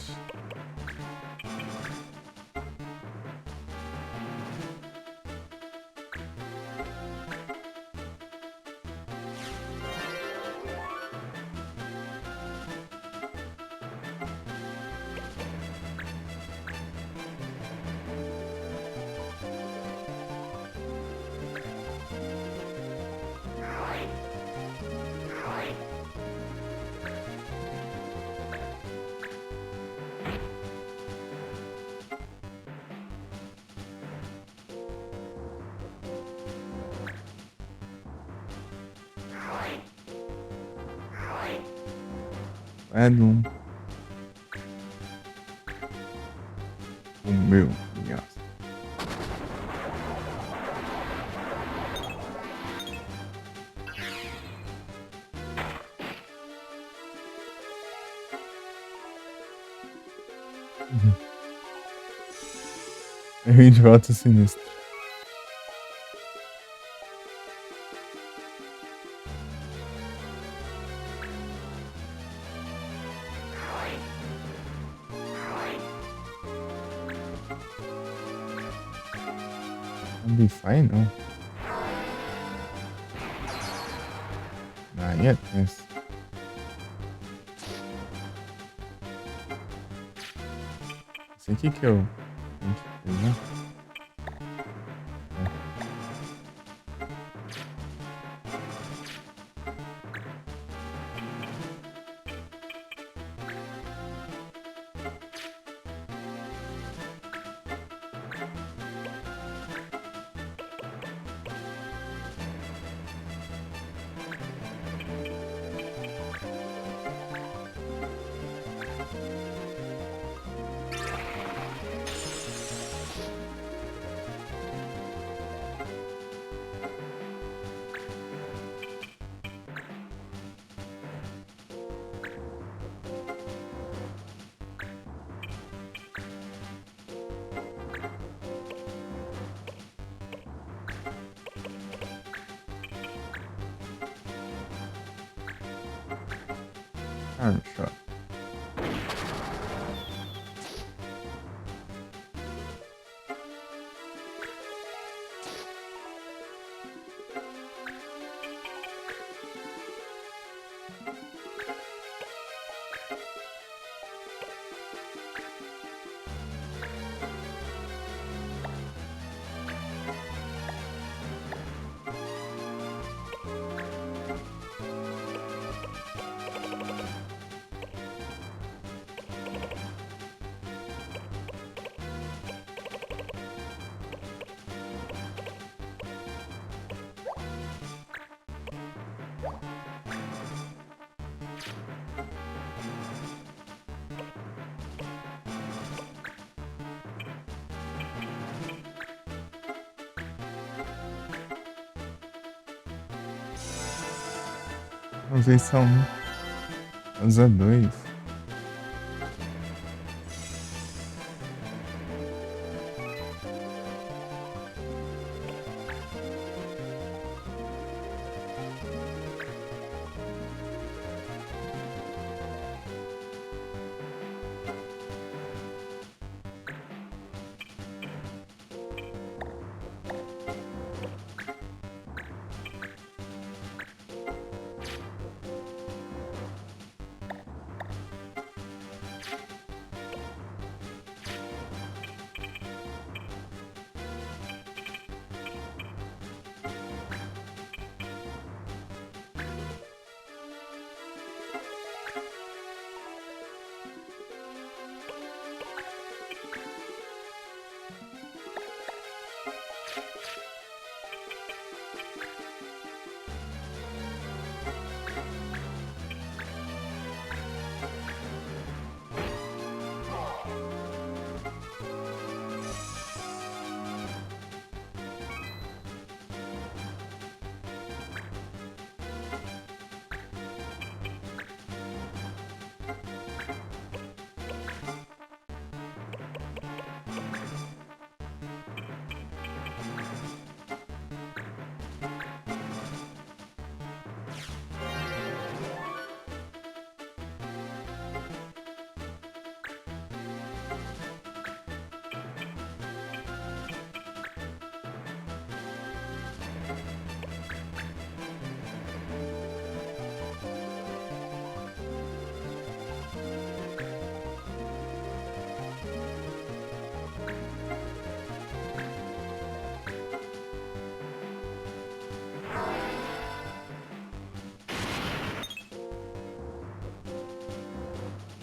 Doom. O meu penhasco. É um idiota sinistro. Ambify não. Aí é tenso. Esse aqui que eu... né? Arm shot. Usei só um. Usa dois.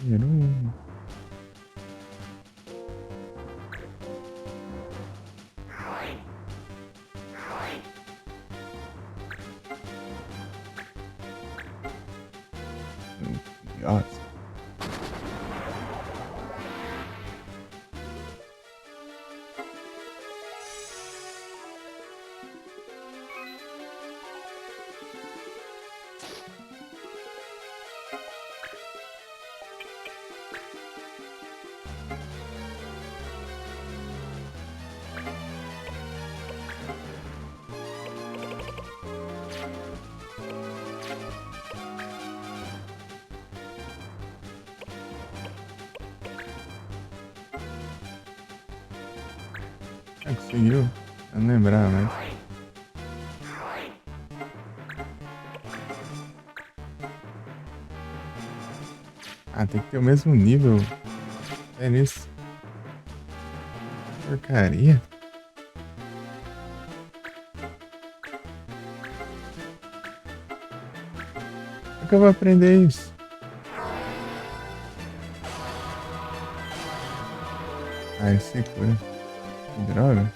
Peru. Nossa. Ah, conseguiu? Eu não lembrava mais. Ah, tem que ter o mesmo nível. É nisso. Porcaria. Como é que eu vou aprender isso? Ah, ele se cura. Que droga.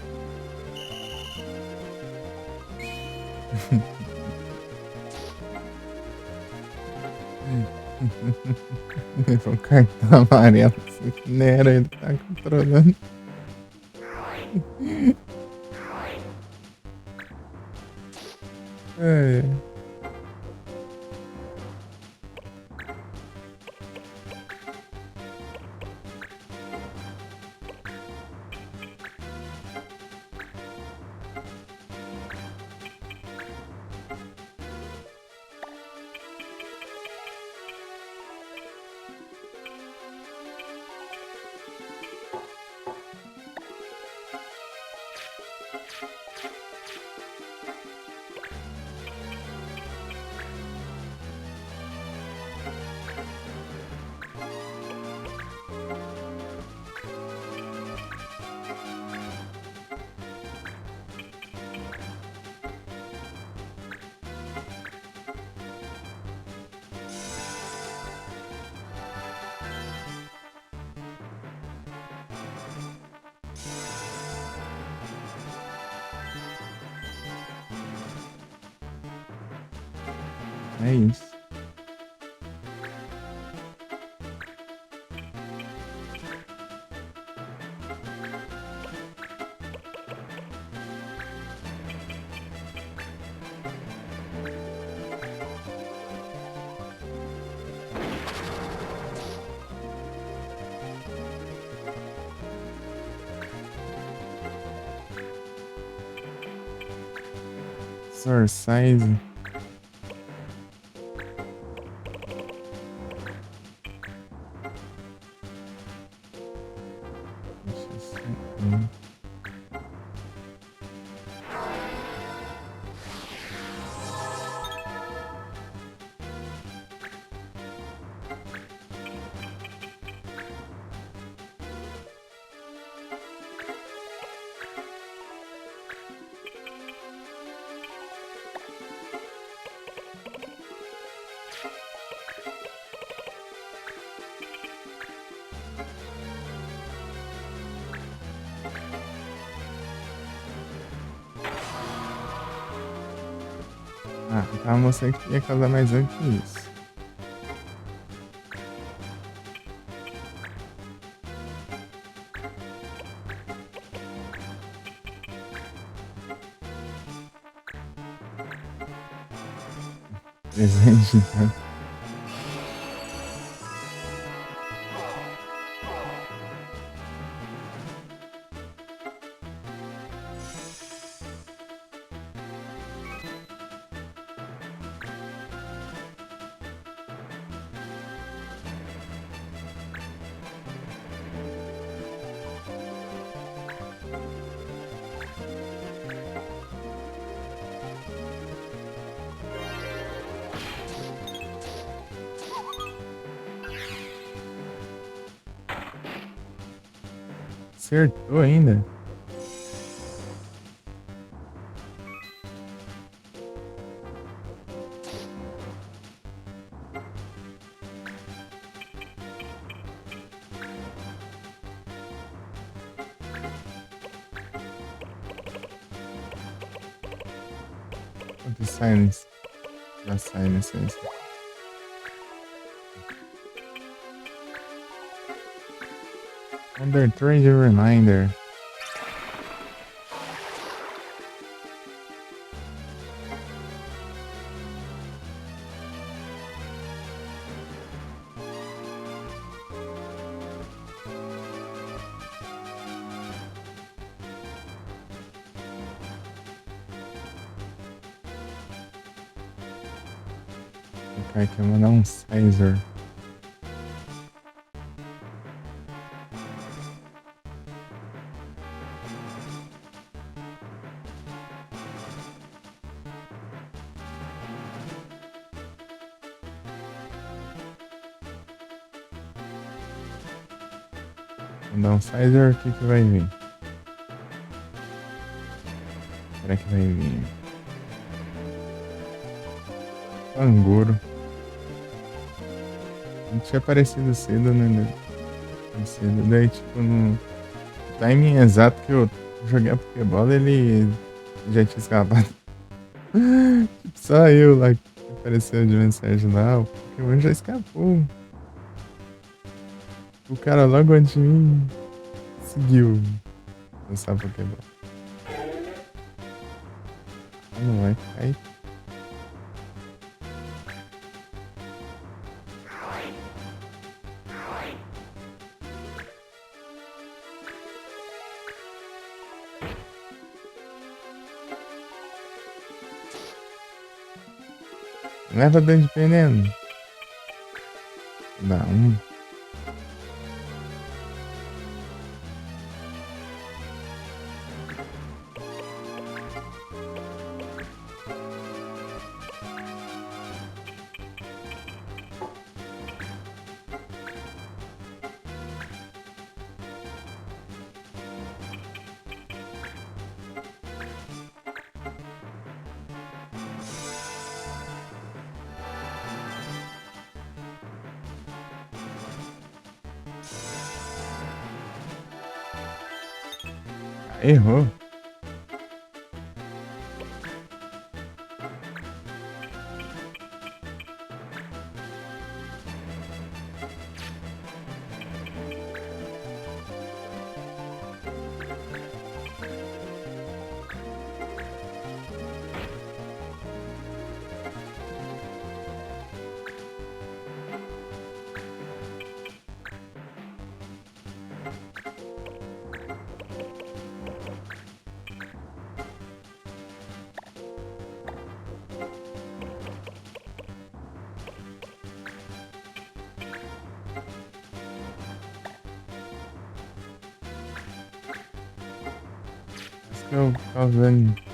Levou um cartão amarelo. Assim, nem era ele que tá controlando. É. É isso. Sword size. Deixa eu ver. Ah, eu tava mostrando que ia causar mais dano que isso. Presente, então. Acertou ainda. The Silence. Da Silence, é isso. Wonder Trade Reminder. O cara quer mandar um Sizer. Mandar um Sizer, o que vai vir? Será que vai vir? Canguru. Não tinha aparecido cedo, né? Cedo. Daí, tipo, no timing exato que eu joguei a Pokébola, ele já tinha escapado. Tipo, só eu lá que apareceu de mensagem lá, o Pokémon já escapou. O cara logo antes de mim seguiu lançar Pokébola. Não vai cair. Leva dano de veneno. Dá um. Errou. Acho que eu causando.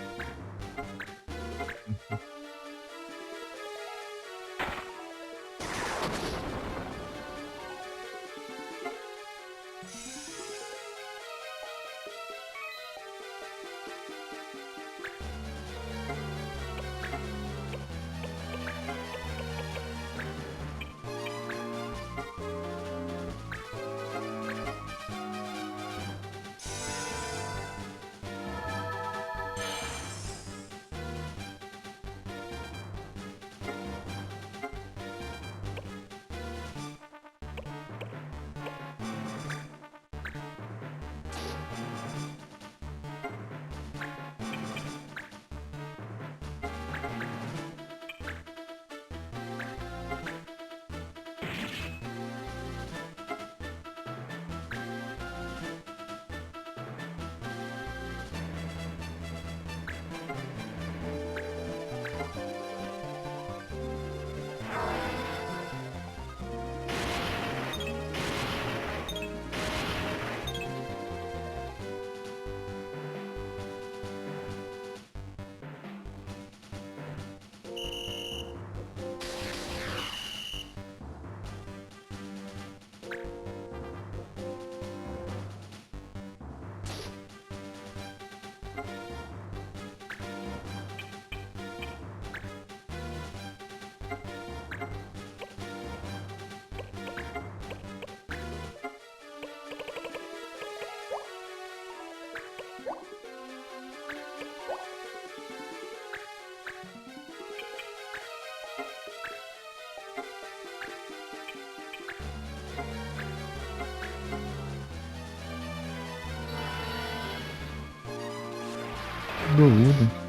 Boludo.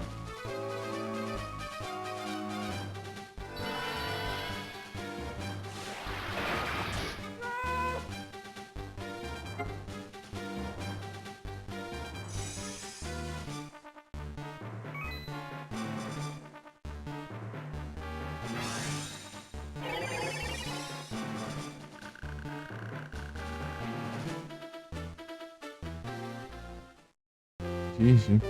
GG.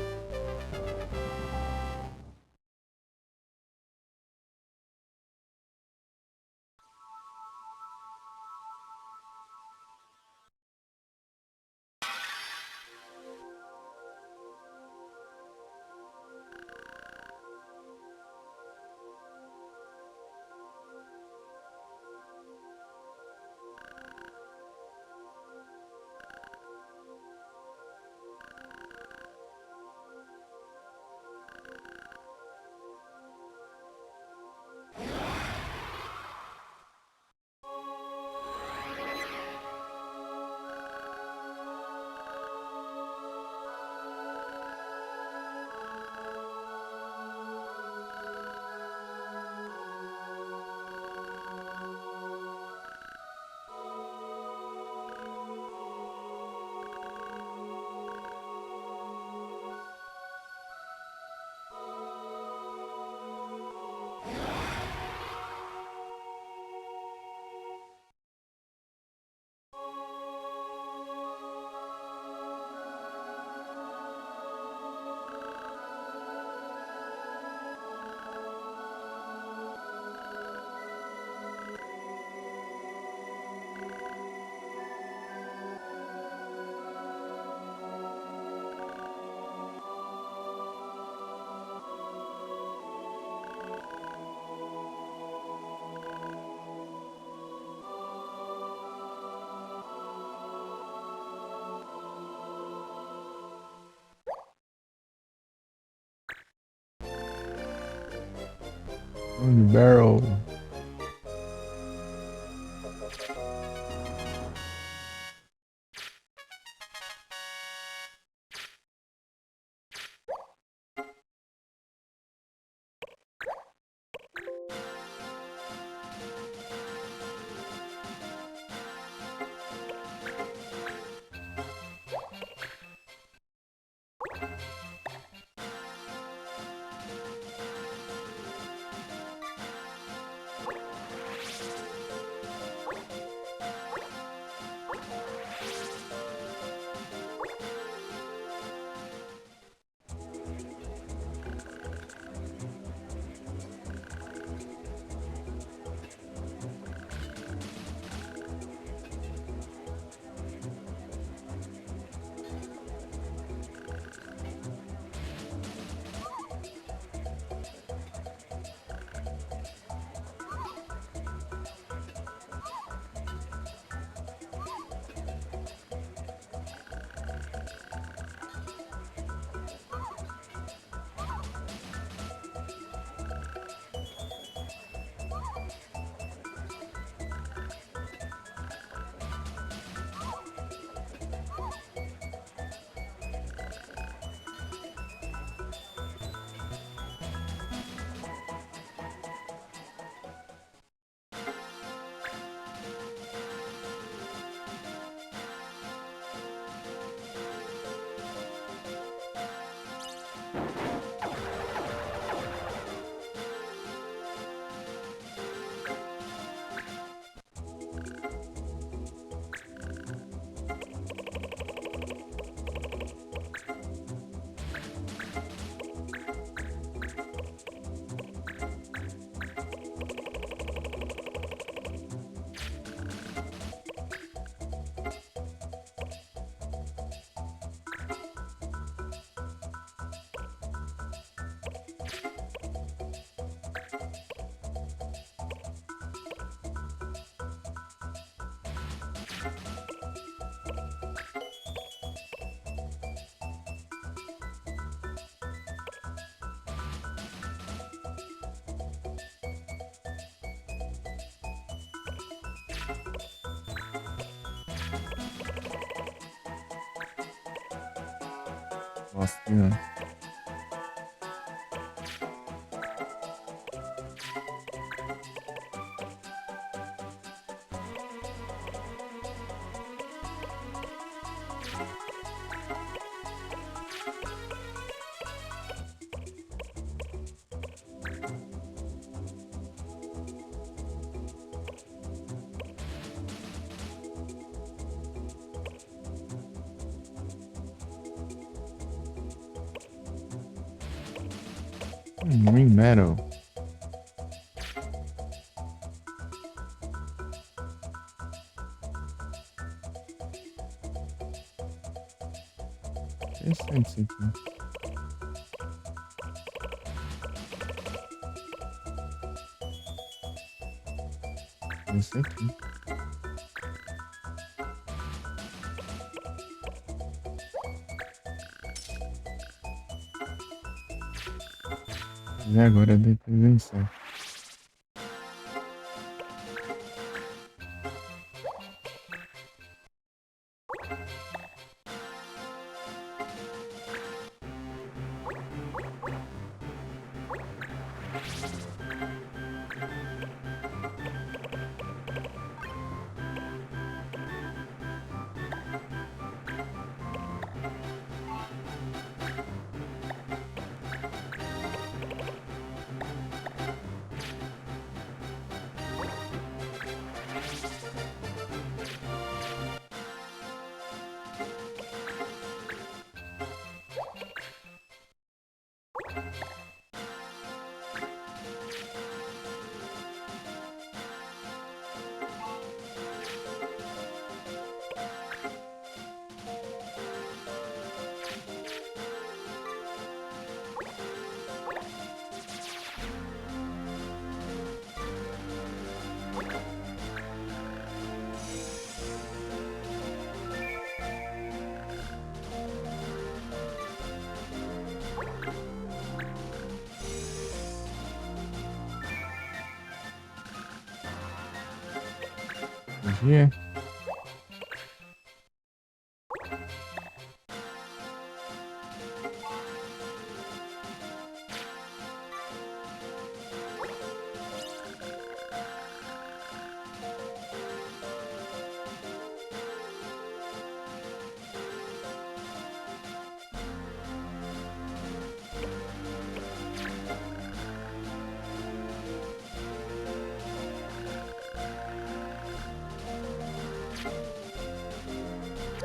Barrel. Nossa, que Green Meadow. Interessante isso aqui. Isso aqui. E agora depois vencer. Dia.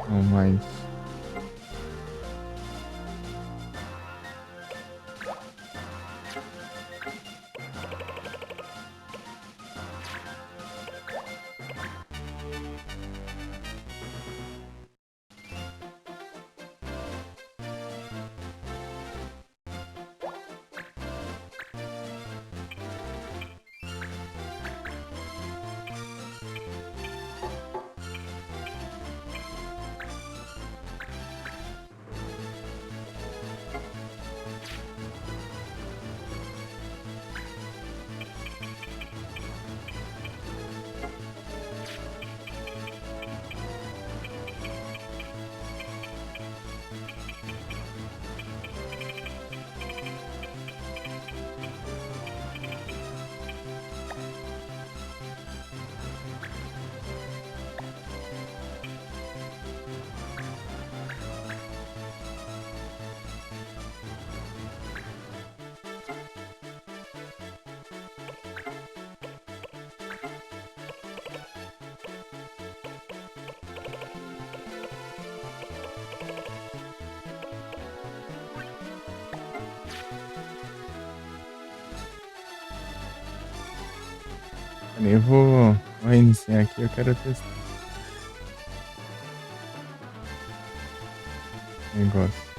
Não mais. Eu vou reiniciar aqui, eu quero testar o negócio.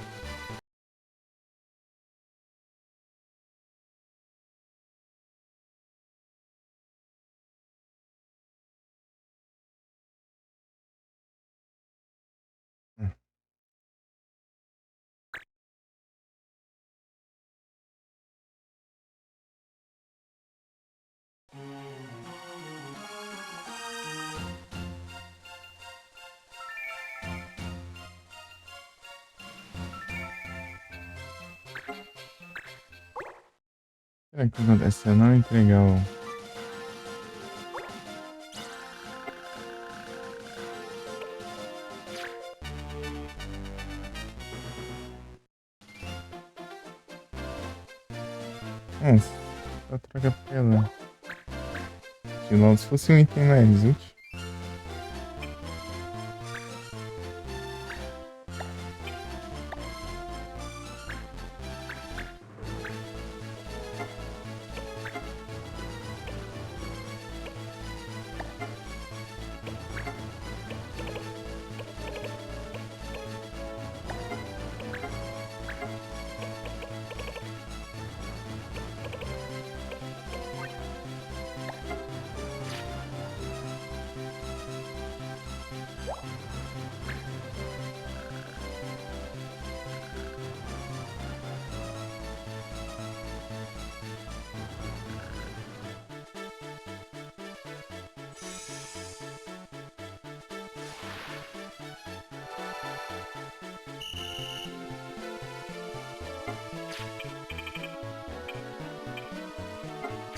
Será que acontece se eu não entregar o... Só troca pela... Se logo se fosse um item mais útil.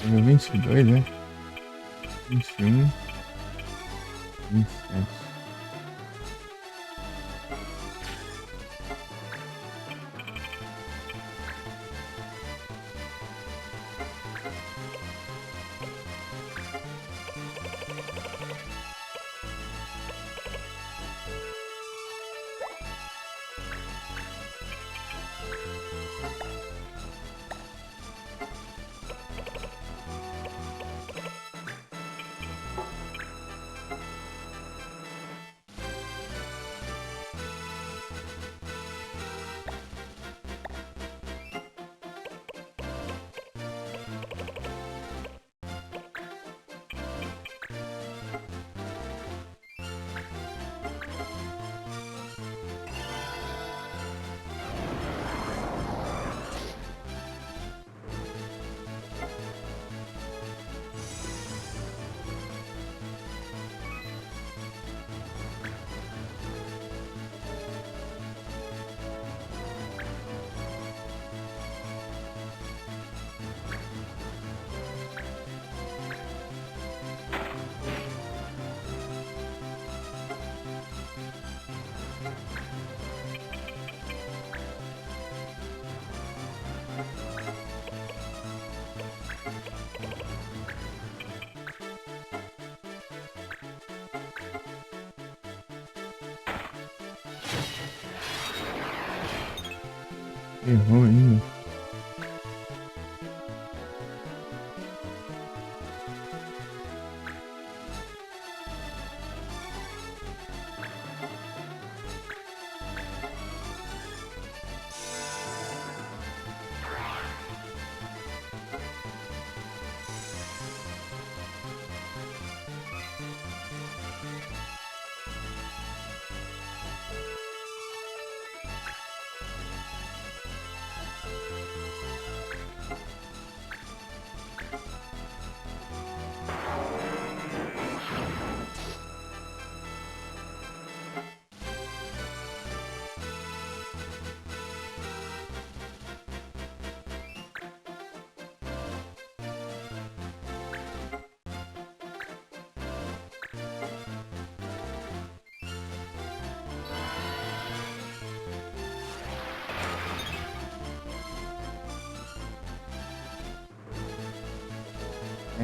Nível 22, né? 21, 27. Errou ainda.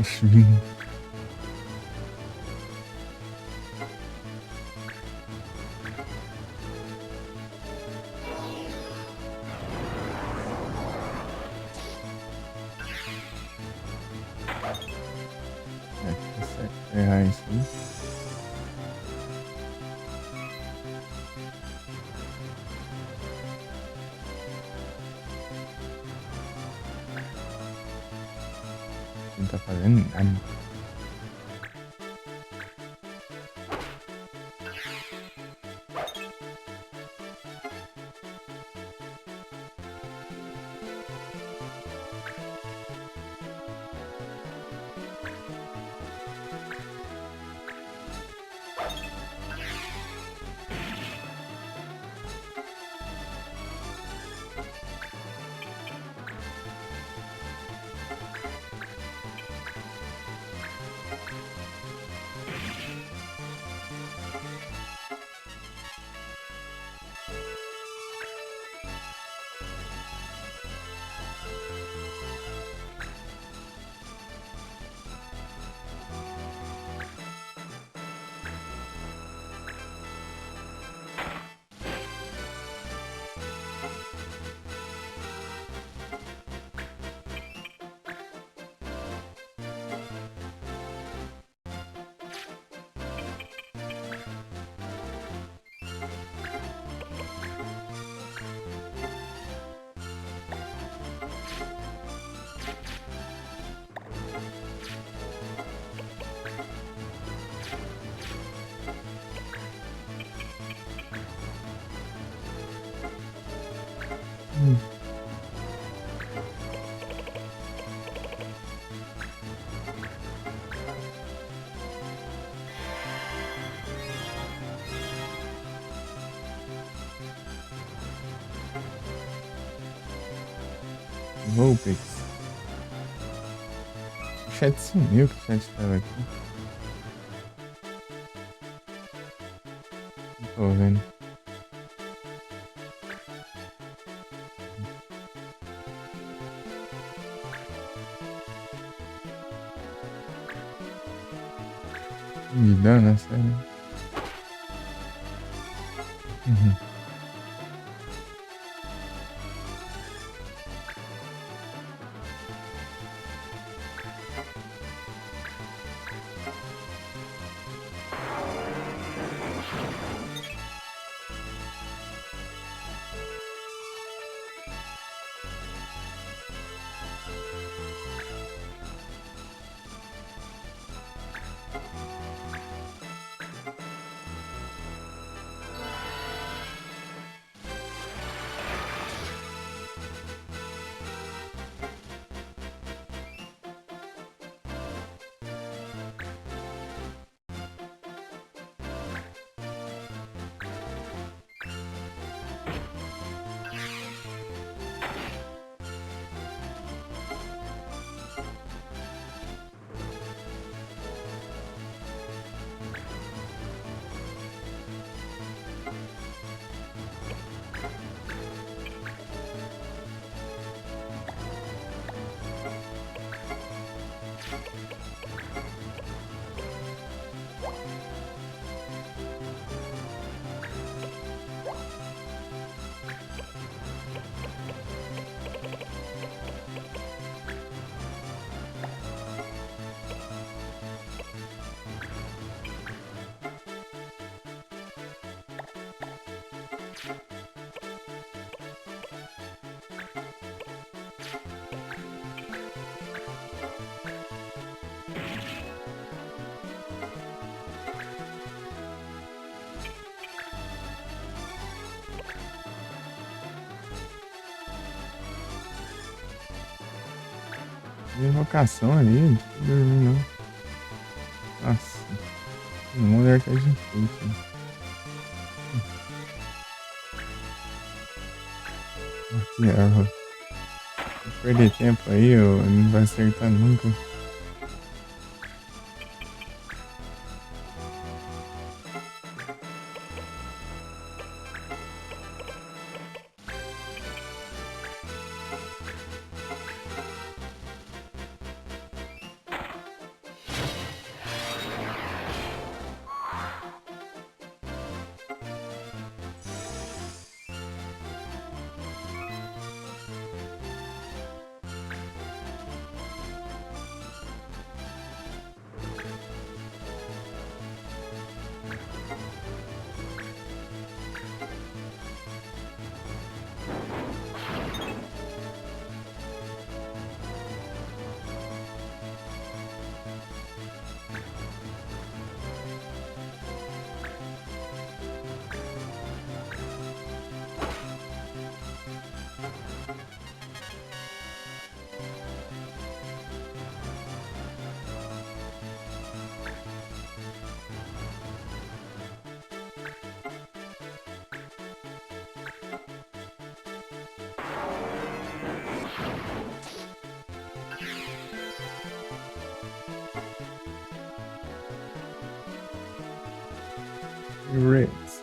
Acho. Errar isso aí. Não tá fazendo nada. Vulpix. chat sumiu, que o chat tava aqui. Não tô vendo. Me dando, sério. Uhum. Invocação ali, não tô dormindo não. Nossa, o mundo é que a gente feito. Aqui, ó. Vou perder tempo aí, eu não vai acertar nunca. Ritz.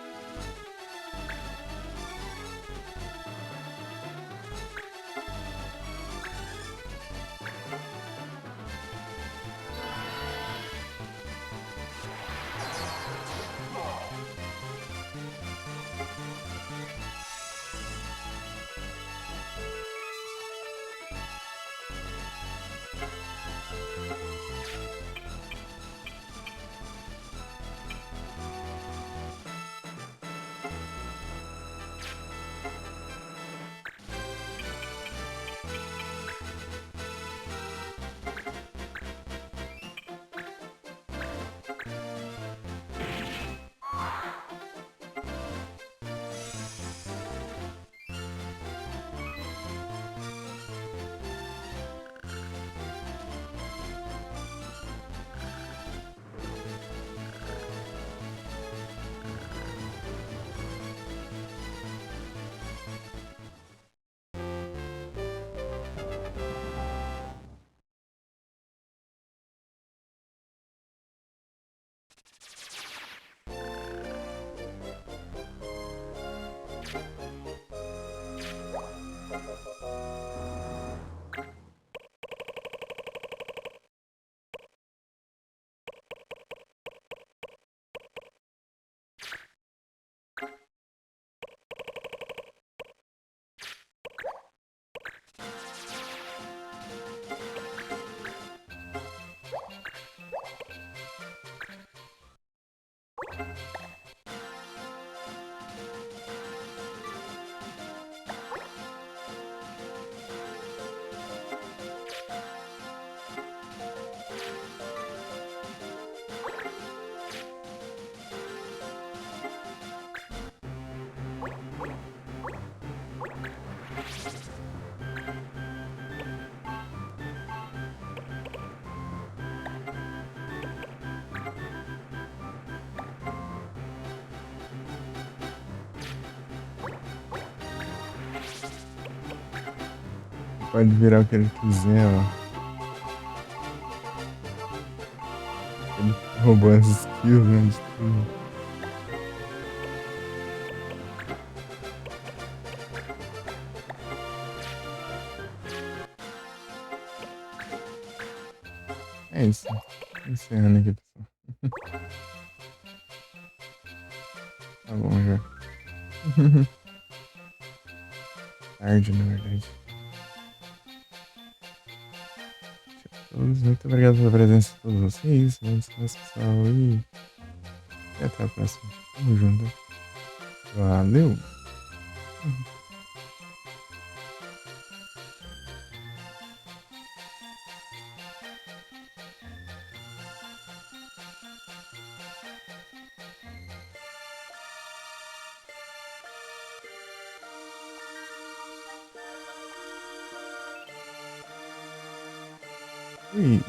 Pode virar o que ele quiser, ó. Ele roubou as skills, né? De tudo. É isso. Encerrando aqui, pessoal. Tá bom já. Tarde, na verdade. Todos, muito obrigado pela presença de todos vocês. Bom descanso, pessoal. E até a próxima. Tamo junto. Valeu! Ui.